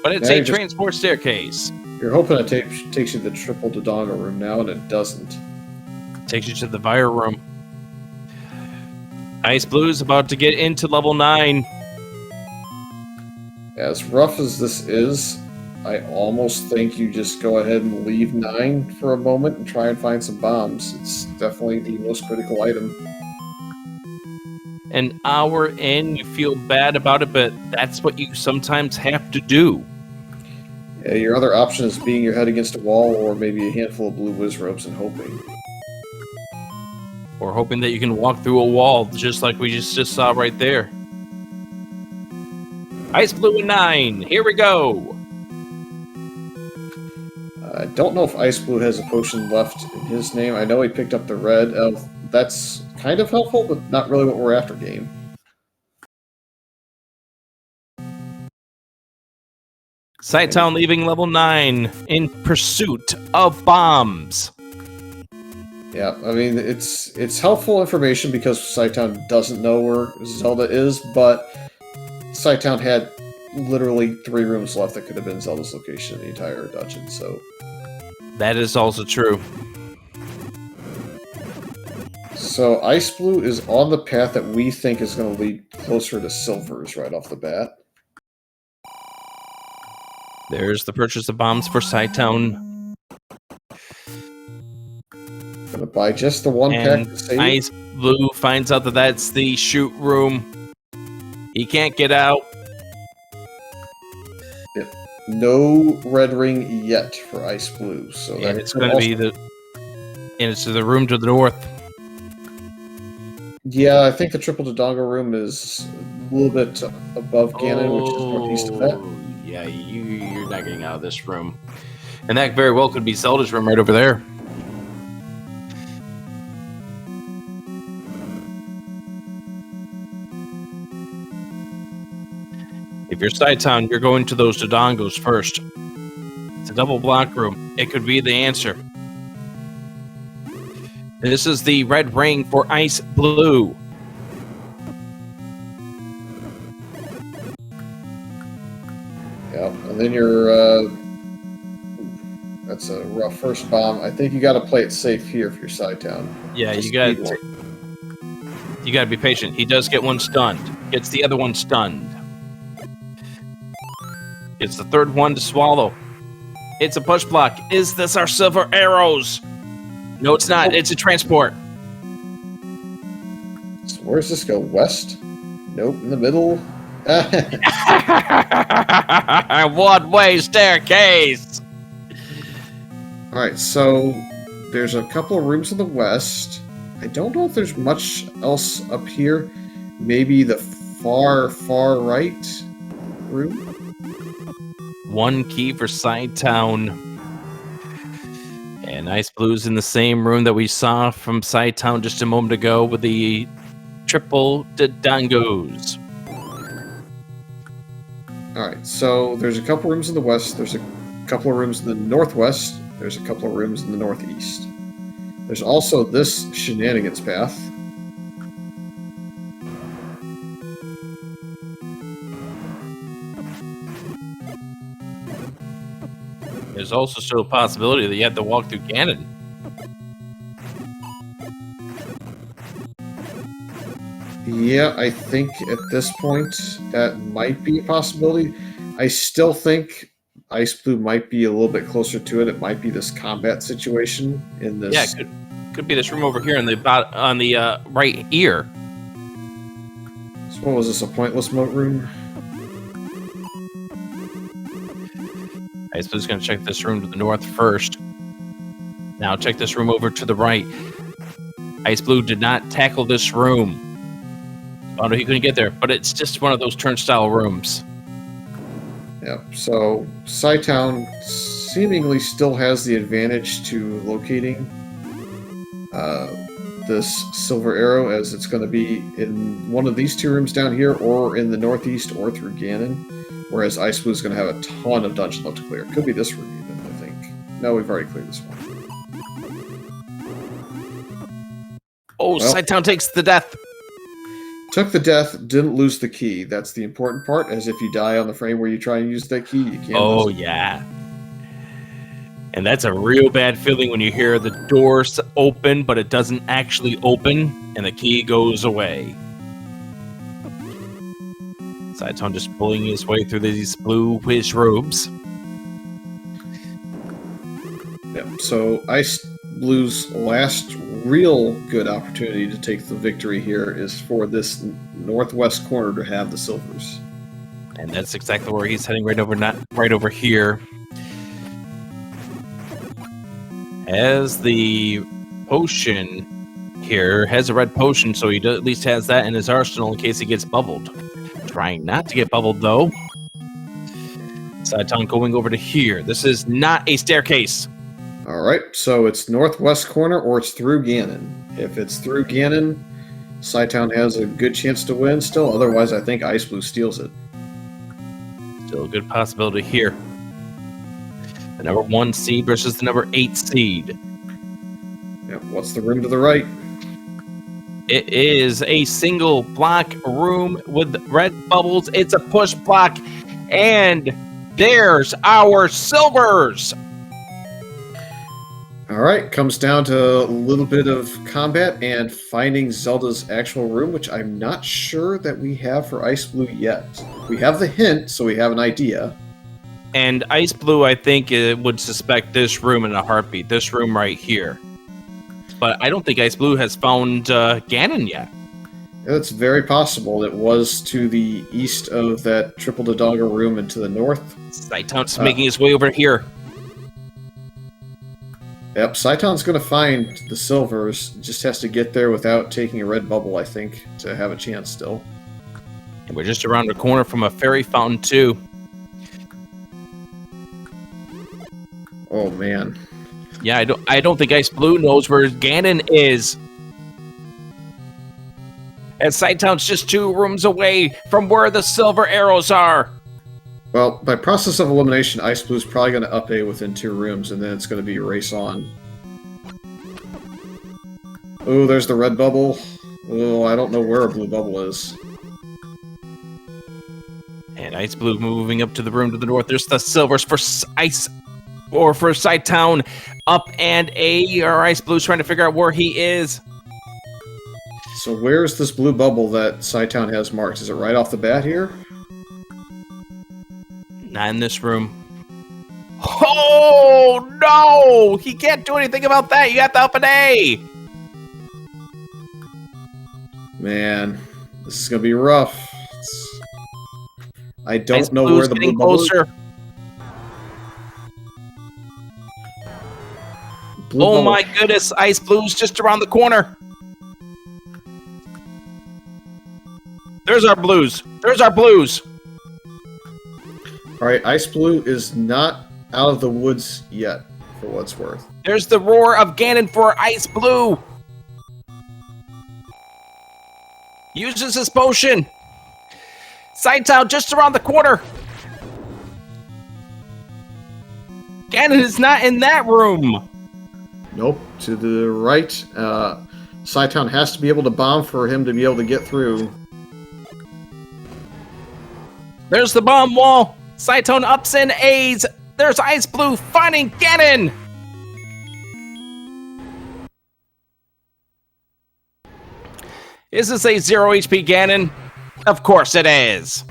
But it's Now a transport staircase. You're hoping it takes you to the triple Dodongo room now, and it doesn't. Takes you to the fire room. iceblue is about to get into level 9. As rough as this is, I almost think you just go ahead and leave 9 for a moment and try and find some bombs. It's definitely the most critical item. An hour in, you feel bad about it, but that's what you sometimes have to do. Yeah, your other option is beating your head against a wall or maybe a handful of blue whiz ropes and hoping. Or hoping that you can walk through a wall, just like we just saw right there. iceblue in 9. Here we go. I don't know if iceblue has a potion left in his name. I know he picked up the red elf. That's kind of helpful, but not really what we're after game. cytown leaving level 9 in pursuit of bombs. Yeah, I mean, it's helpful information because cytown doesn't know where Zelda is, but cytown had literally 3 rooms left that could have been Zelda's location in the entire dungeon, so... That is also true. So iceblue is on the path that we think is going to lead closer to silvers right off the bat. There's the purchase of bombs for cytown. Gonna buy just the one pack to save. iceblue finds out that that's the shoot room. He can't get out. Yeah. No red ring yet for iceblue, so And it's going to be the... And it's the room to the north. Yeah, I think the triple Dodongo room is a little bit above Ganon, which is northeast of that. Yeah, you're not getting out of this room. And that very well could be Zelda's room right over there. If you're cytown, you're going to those Dodongos first. It's a double block room. It could be the answer. This is the red ring for iceblue. Yeah, and then you're, that's a rough first bomb. I think you got to play it safe here if you're cytown. Yeah, you got to be patient. He does get one stunned. Gets the other one stunned. It's the third one to swallow. It's a push block. Is this our silver arrows? No, it's not. It's a transport. So where's this go? West? Nope, in the middle. One-way staircase. All right, so there's a couple of rooms in the west. I don't know if there's much else up here. Maybe the far right room. One key for cytown. And iceblue in the same room that we saw from cytown just a moment ago with the triple Dodongos. All right, so there's a couple rooms in the west. There's a couple of rooms in the northwest. There's a couple of rooms in the northeast. There's also this shenanigans path. There's also still a possibility that you have to walk through Ganon. Yeah, I think at this point that might be a possibility. I still think iceblue might be a little bit closer to it. It might be this combat situation in this. Yeah, it could be this room over here on the right ear. So what was this? A pointless moat room? iceblue going to check this room to the north first. Now check this room over to the right. iceblue did not tackle this room. Oh no, he couldn't get there, but it's just one of those turnstile rooms. Yeah, so cytown seemingly still has the advantage to locating this silver arrow, as it's going to be in one of these 2 rooms down here, or in the northeast, or through Ganon, whereas iceblue is going to have a ton of dungeon left to clear. It could be this room even, I think. No, we've already cleared this one. Oh, Well, cytown takes the death. Took the death, didn't lose the key. That's the important part, as if you die on the frame where you try and use that key, you can't Oh, lose it. yeah. And that's a real bad feeling when you hear the doors open, but it doesn't actually open, and the key goes away. cytown just pulling his way through these blue whiz robes. Yep, so iceBlue's last real good opportunity to take the victory here is for this northwest corner to have the silvers. And that's exactly where he's heading, right over here. Has the potion here, has a red potion, so he at least has that in his arsenal in case he gets bubbled. Trying not to get bubbled, though. cytown going over to here. This is not a staircase. All right, so it's northwest corner or it's through Ganon. If it's through Ganon, cytown has a good chance to win still. Otherwise, I think iceblue steals it. Still a good possibility here. The number 1 seed versus the number 8 seed. Yep, what's the room to the right? It is a single block room with red bubbles. It's a push block. And there's our silvers. All right, comes down to a little bit of combat and finding Zelda's actual room, which I'm not sure that we have for iceblue yet. We have the hint, so we have an idea. And iceblue, I think, would suspect this room in a heartbeat. This room right here. But I don't think iceblue has found Ganon yet. It's very possible. It was to the east of that triple Dodonga room and to the north. cytown's making his way over here. Yep, cytown's going to find the silvers. Just has to get there without taking a red bubble, I think, to have a chance still. And we're just around the corner from a fairy fountain, too. Oh, man. Yeah, I don't think iceblue knows where Ganon is. And cytown's just 2 rooms away from where the silver arrows are. Well, by process of elimination, iceBlue's probably going to up A within 2 rooms, and then it's going to be race on. Oh, there's the red bubble. Oh, I don't know where a blue bubble is. And iceblue moving up to the room to the north. There's the silvers for for cytown. Up and A, or iceBlue's trying to figure out where he is. So where's this blue bubble that cytown has marked? Is it right off the bat here? Not in this room. Oh, no! He can't do anything about that. You got the up and A. Man, this is going to be rough. I don't know where the blue bubble is. Oh my goodness, iceBlue's just around the corner. There's our blues. There's our blues. All right, iceblue is not out of the woods yet, for what it's worth. There's the roar of Ganon for iceblue. Uses his potion. cytown just around the corner. Ganon is not in that room. Nope, to the right. cytown has to be able to bomb for him to be able to get through. There's the bomb wall. cytown ups and A's. There's iceblue finding Ganon. Is this a 0 HP Ganon? Of course it is.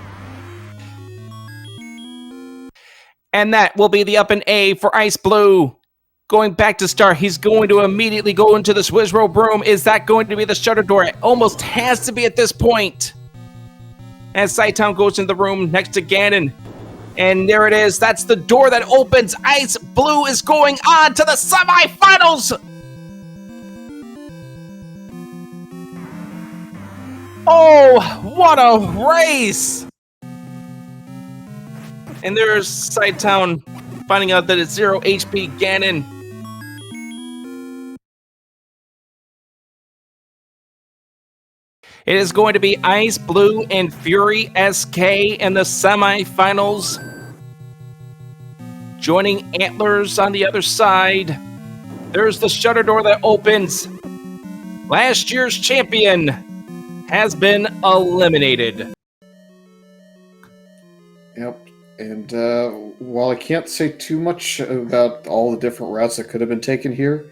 And that will be the up and A for iceblue. Going back to start, he's going to immediately go into the Swizrobe room. Is that going to be the shutter door? It almost has to be at this point. As cytown goes in the room next to Ganon. And there it is. That's the door that opens. iceblue is going on to the semifinals. Oh, what a race! And there's cytown finding out that it's 0 HP Ganon. It is going to be iceblue and Fury SK in the semifinals. Joining Antlers on the other side, there's the shutter door that opens. Last year's champion has been eliminated. Yep. And while I can't say too much about all the different routes that could have been taken here,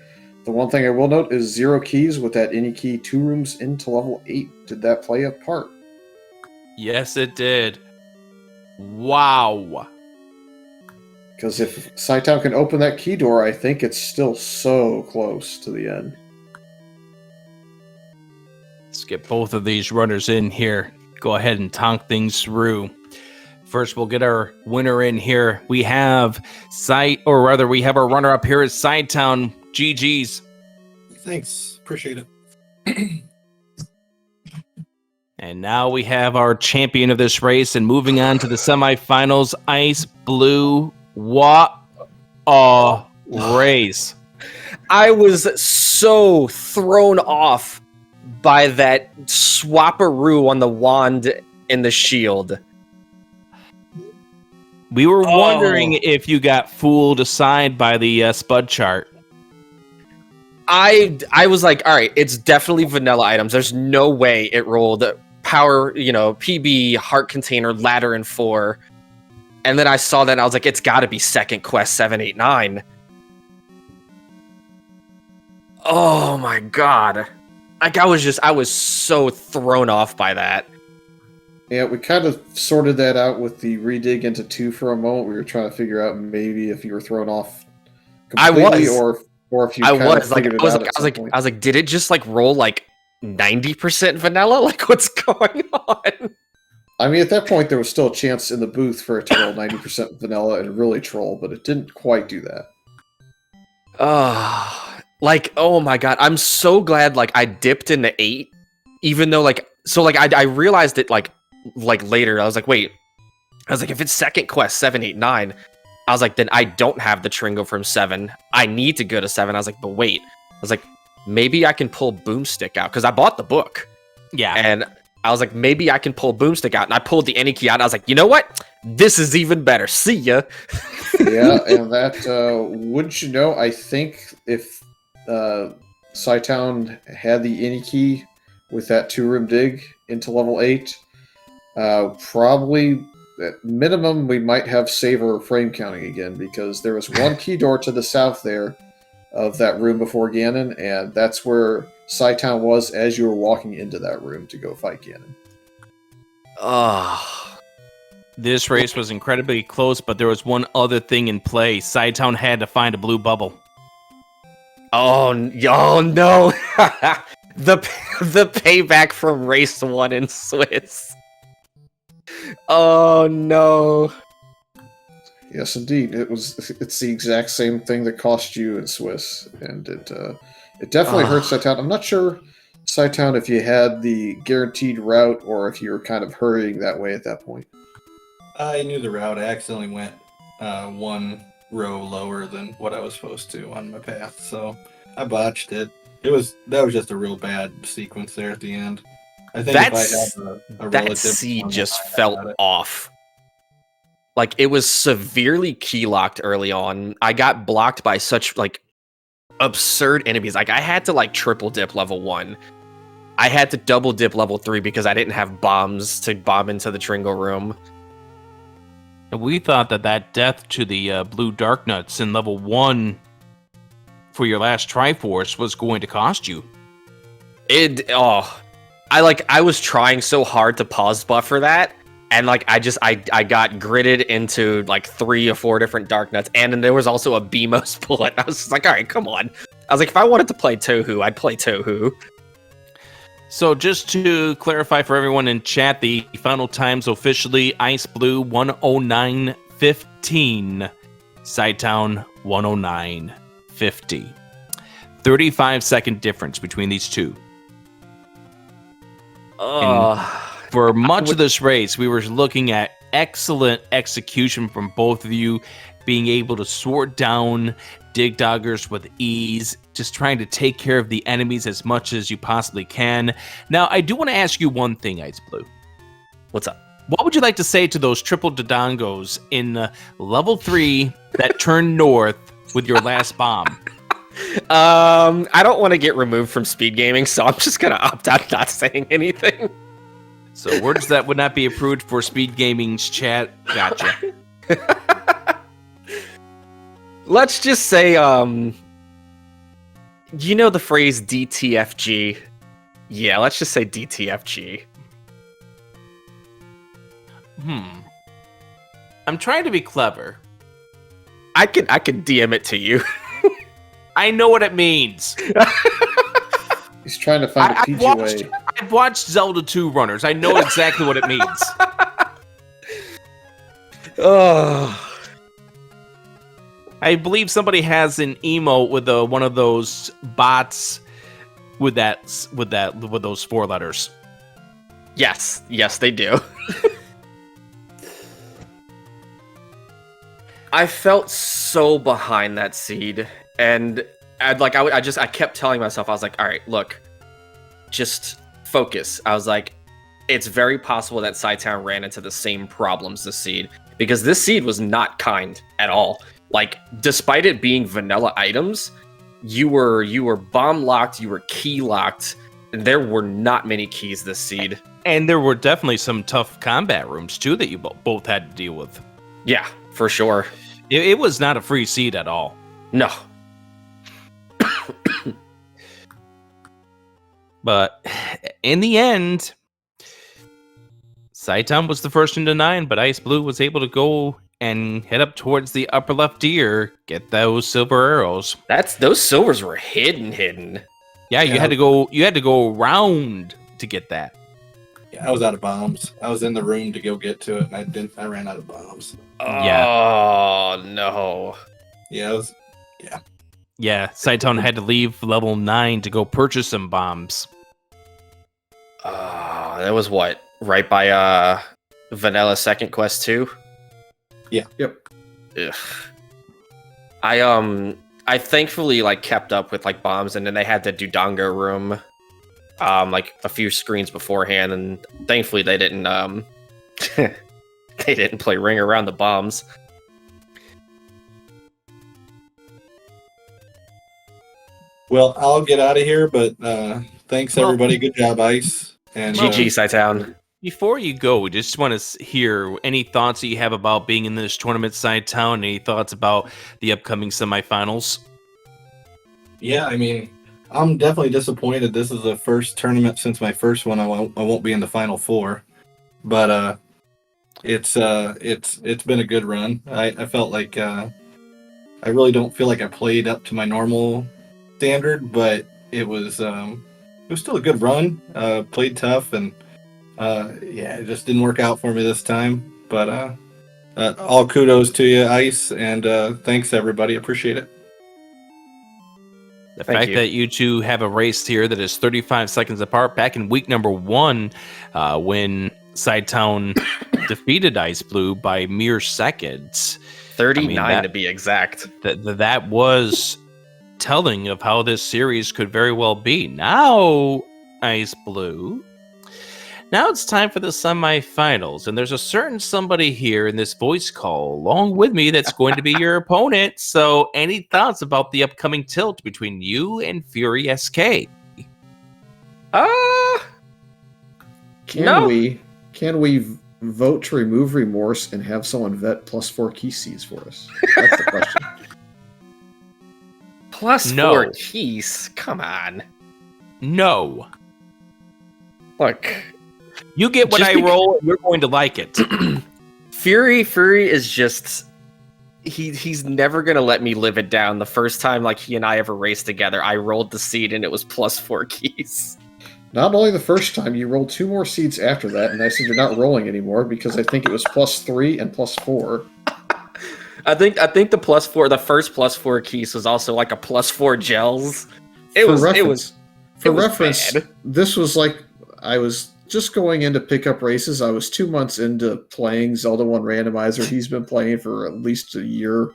the one thing I will note is 0 keys with that any key 2 rooms into level 8. Did that play a part? Yes, it did. Wow. Because if cytown can open that key door, I think it's still so close to the end. Let's get both of these runners in here. Go ahead and talk things through. First, we'll get our winner in here. We have we have our runner up here is cytown. GG's. Thanks. Appreciate it. And now we have our champion of this race, and moving on to the semifinals, iceblue. What a race. I was so thrown off by that swapperoo on the wand and the shield. We were wondering if you got fooled aside by the Spud chart. I was like, all right, it's definitely vanilla items. There's no way it rolled power, PB, heart container, ladder, and 4. And then I saw that and I was like, it's got to be second quest 789. Oh my god. Like I was so thrown off by that. Yeah, we kind of sorted that out with the redig into 2 for a moment. We were trying to figure out maybe if you were thrown off completely or if you kind of figured it out at some point. I was like, did it just like roll like 90% vanilla? Like what's going on? I mean, at that point, there was still a chance in the booth for it to roll 90% vanilla and really troll, but it didn't quite do that. Oh my god, I'm so glad like I dipped into 8, even though I realized it like later. I was like, wait, if it's second quest 789, I was like, then I don't have the Tringo from 7. I need to go to 7. I was like, but wait, I was like, maybe I can pull Boomstick out because I bought the book. Yeah, and I was like, maybe I can pull Boomstick out, and I pulled the any key out. And I was like, you know what? This is even better. See ya. Yeah, and that wouldn't you know? I think if cytown had the any key with that 2-room dig into level 8, probably at minimum we might have Saver frame counting again, because there was one key door to the south there of that room before Ganon, and that's where cytown was as you were walking into that room to go fight Ganon. This race was incredibly close, but there was one other thing in play. cytown had to find a blue bubble. Oh no! the payback from race 1 in Swiss. Oh no! Yes, indeed. It's the exact same thing that cost you in Swiss, and it definitely hurts cytown. I'm not sure, cytown, if you had the guaranteed route or if you were kind of hurrying that way at that point. I knew the route. I accidentally went 1 row lower than what I was supposed to on my path, so I botched it. That was just a real bad sequence there at the end. I think if I had a that seed just felt off. Like it was severely key locked early on. I got blocked by such like absurd enemies. Like I had to like triple dip level 1. I had to double dip level 3 because I didn't have bombs to bomb into the Tringo room. We thought that death to the blue dark nuts in level 1 for your last Triforce was going to cost you. I was trying so hard to pause buffer that, and like I got gridded into like 3 or 4 different dark nuts, and then there was also a BMOS bullet. I was just like, all right, come on. I was like, if I wanted to play Touhou, I'd play Touhou. So just to clarify for everyone in chat, the final times officially: iceblue 109.15, cytown 109.50. 35-second difference between these two. For much of this race, we were looking at excellent execution from both of you, being able to sort down dig doggers with ease, just trying to take care of the enemies as much as you possibly can. Now, I do want to ask you one thing, iceblue. What's up? What would you like to say to those triple dodongos in level 3 that turn north with your last bomb? I don't want to get removed from SpeedGaming, so I'm just gonna opt out not saying anything. So words that would not be approved for SpeedGaming's chat. Gotcha. Let's just say, you know the phrase DTFG? Yeah, let's just say DTFG. I'm trying to be clever. I could DM it to you. I know what it means. He's trying to find a PG way. I've watched Zelda 2 runners. I know exactly what it means. Oh. I believe somebody has an emote with one of those bots with those 4 letters. Yes, they do. I felt so behind that seed, and I kept telling myself, I was like, all right, look, just focus. I was like, it's very possible that cytown ran into the same problems this seed, because this seed was not kind at all. Like, despite it being vanilla items, you were bomb locked, you were key locked, and there were not many keys this seed. And there were definitely some tough combat rooms too that you both had to deal with. Yeah, for sure. It was not a free seed at all. No. But in the end, cytown was the first into 9, but iceblue was able to go and head up towards the upper left ear, get those silver arrows. Those silvers were hidden. Yeah, you had to go around to get that. Yeah, I was out of bombs. I was in the room to go get to it, and I ran out of bombs. Yeah. Oh no. Yeah, Yeah, cytown had to leave level 9 to go purchase some bombs. That was what? Right by Vanilla Second Quest 2? Yeah. Yep. Ugh. I thankfully kept up with bombs, and then they had the Dodongo room a few screens beforehand, and thankfully they didn't they didn't play ring around the bombs. Well, I'll get out of here, but thanks everybody. Good job, Ice. And GG, cytown. Before you go, we just want to hear any thoughts that you have about being in this tournament, cytown. Any thoughts about the upcoming semifinals? Yeah, I mean, I'm definitely disappointed. This is the first tournament since my first one. I won't be in the final 4, but it's been a good run. I felt like I really don't feel like I played up to my normal standard, but it was still a good run. Played tough, and it just didn't work out for me this time. But all kudos to you, Ice, and thanks everybody. Appreciate it. The fact that you two have a race here that is 35 seconds apart back in week number 1 when cytown defeated iceblue by mere seconds. 39 to be exact. That was telling of how this series could very well be. Now, iceblue. Now it's time for the semifinals, and there's a certain somebody here in this voice call along with me that's going to be your opponent. So, any thoughts about the upcoming tilt between you and Fury SK? Can we vote to remove remorse and have someone vet +4 key seeds for us? That's the question. +4 keys? Come on. No. Look. You get what I roll, and you're going to like it. Fury is just... He's never going to let me live it down. The first time he and I ever raced together, I rolled the seed and it was +4 keys. Not only the first time, you rolled 2 more seeds after that, and I said you're not rolling anymore because I think it was +3 and +4. I think the first +4 keys was also a +4 gels. For reference, this was I was just going in to pick up races. I was 2 months into playing Zelda 1 Randomizer. He's been playing for at least a year.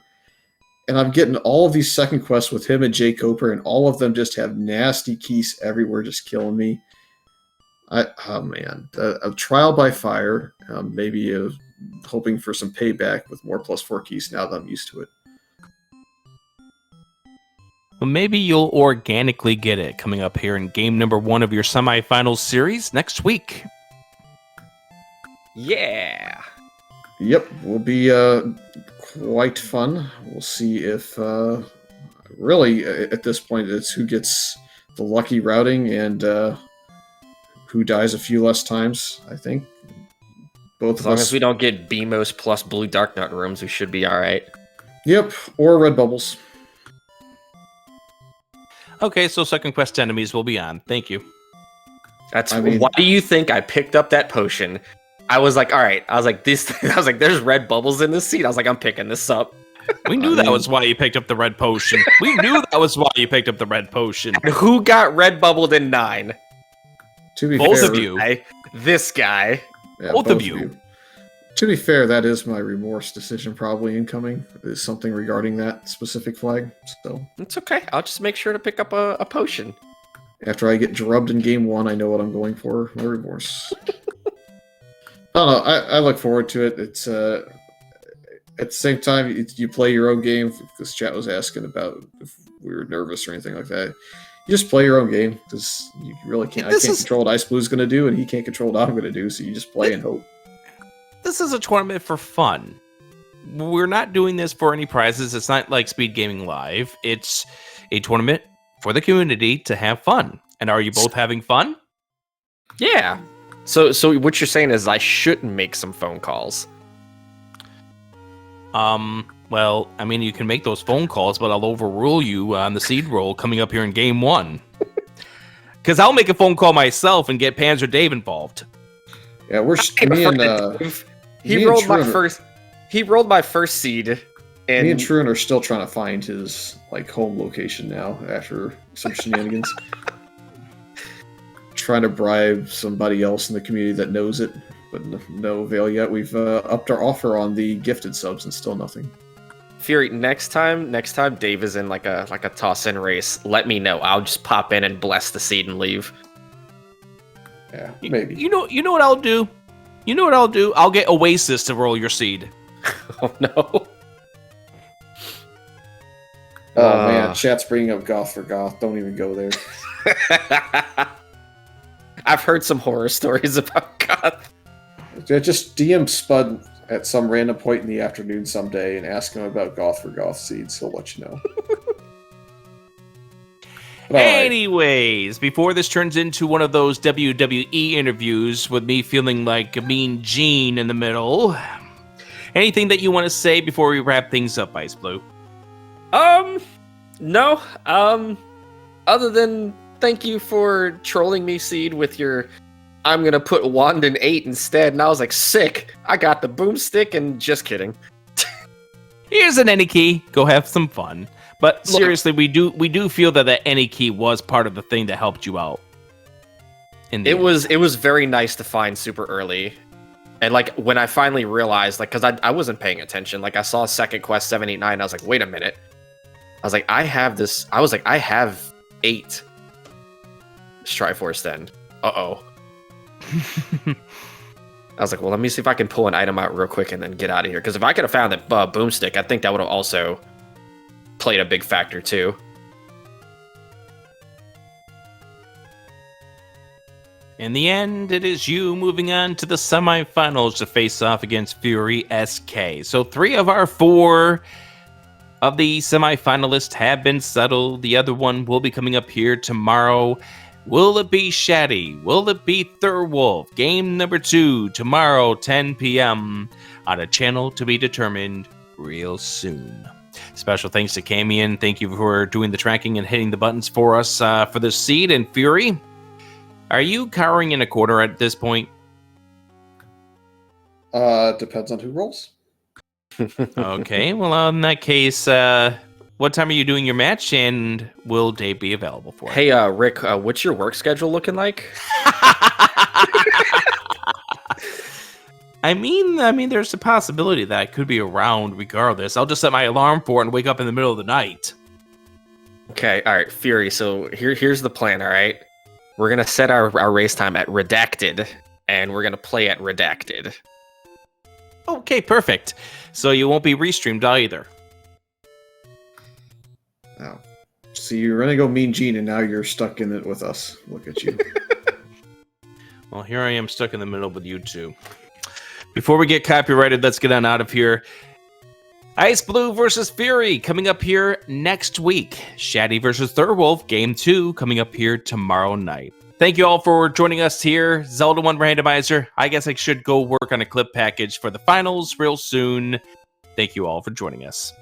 And I'm getting all of these second quests with him and Jay Coper, and all of them just have nasty keys everywhere, just killing me. Oh man, a trial by fire. Maybe hoping for some payback with more +4 keys now that I'm used to it. Well, maybe you'll organically get it coming up here in game number 1 of your semifinals series next week. Yeah. Yep, will be quite fun. We'll see if really at this point it's who gets the lucky routing and who dies a few less times. I think both As of long us. as we don't get BMOS plus Blue Dark Nut rooms, we should be all right. Yep, or red bubbles. Okay, so second quest enemies will be on. Thank you. I mean- Why do you think I picked up that potion? I was like, all right. I was like, there's red bubbles in this seed. I was like, I'm picking this up. We knew I that mean- was why you picked up the red potion. We knew that was why you picked up the red potion. And who got red bubbled in 9? To be Both fair, of you. This guy. yeah, both of you. To be fair, that is my remorse decision probably incoming. Is something regarding that specific flag. So It's okay. I'll just make sure to pick up a potion. after I get drubbed in game 1, I know what I'm going for. My remorse. I look forward to it. It's at the same time you play your own game, because chat was asking about if we were nervous or anything like that. You just play your own game because you really can't. I This can't is- control what iceBlue's going to do, and he can't control what I'm going to do. So you just play and hope. This is a tournament for fun. We're not doing this for any prizes. It's not like SpeedGaming Live. It's a tournament for the community to have fun. And are you both having fun? Yeah. So what you're saying is I shouldn't make some phone calls. Well, I mean, you can make those phone calls, but I'll overrule you on the seed roll coming up here in game 1. Because I'll make a phone call myself and get Panzer Dave involved. Yeah, we're me and He me and rolled my Trun- first. He rolled my first seed, me and and Trun are still trying to find his home location now after some shenanigans. Trying to bribe somebody else in the community that knows it, but no avail yet. We've upped our offer on the gifted subs and still nothing. Fury. Next time Dave is in like a toss-in race, let me know. I'll just pop in and bless the seed and leave. Yeah, maybe. You know what I'll do? You know what I'll do? I'll get Oasis to roll your seed. Oh no. Oh man, chat's bringing up Goth for Goth. Don't even go there. I've heard some horror stories about God. Yeah, just DM Spud at some random point in the afternoon someday and ask him about Goth for Goth seeds. He'll let you know. But all right. Anyways, before this turns into one of those WWE interviews with me feeling like a mean Gene in the middle, anything that you want to say before we wrap things up, iceblue? No. Other than thank you for trolling me, Seed, with your I'm gonna put wand in 8 instead, and I was like, sick. I got the boomstick, and just kidding. Here's an any key. Go have some fun. But Look- seriously, we do feel that any key was part of the thing that helped you out. It was very nice to find super early. And like when I finally realized, like, because I wasn't paying attention, like I saw second quest 789, I was like, wait a minute. I was like, I have 8 Triforce then. Uh-oh. I was like, well, let me see if I can pull an item out real quick and then get out of here. Because if I could have found that boomstick, I think that would have also played a big factor too. In the end, it is you moving on to the semifinals to face off against Fury SK. So 3 of our 4 of the semifinalists have been settled. The other one will be coming up here tomorrow. Will it be Shaddy? Will it be Thurwolf? Game number 2 tomorrow, 10 p.m. on a channel to be determined real soon. Special thanks to Camian. Thank you for doing the tracking and hitting the buttons for us for this seed. And Fury, are you cowering in a corner at this point? Depends on who rolls. Okay, well, in that case, what time are you doing your match, and will Dave be available for it? Hey, Rick, what's your work schedule looking like? I mean, there's a possibility that I could be around regardless. I'll just set my alarm for it and wake up in the middle of the night. Okay, all right, Fury. So here's the plan. All right, We're gonna set our race time at redacted, and we're gonna play at redacted. Okay, perfect. So you won't be restreamed either. Oh. So you're gonna go Mean Gene, and now you're stuck in it with us. Look at you. Well, here I am stuck in the middle with you two. Before we get copyrighted, let's get on out of here. iceblue versus Fury coming up here next week. Shaddy versus Thurwolf, Game 2 coming up here tomorrow night. Thank you all for joining us here. Zelda 1 Randomizer. I guess I should go work on a clip package for the finals real soon. Thank you all for joining us.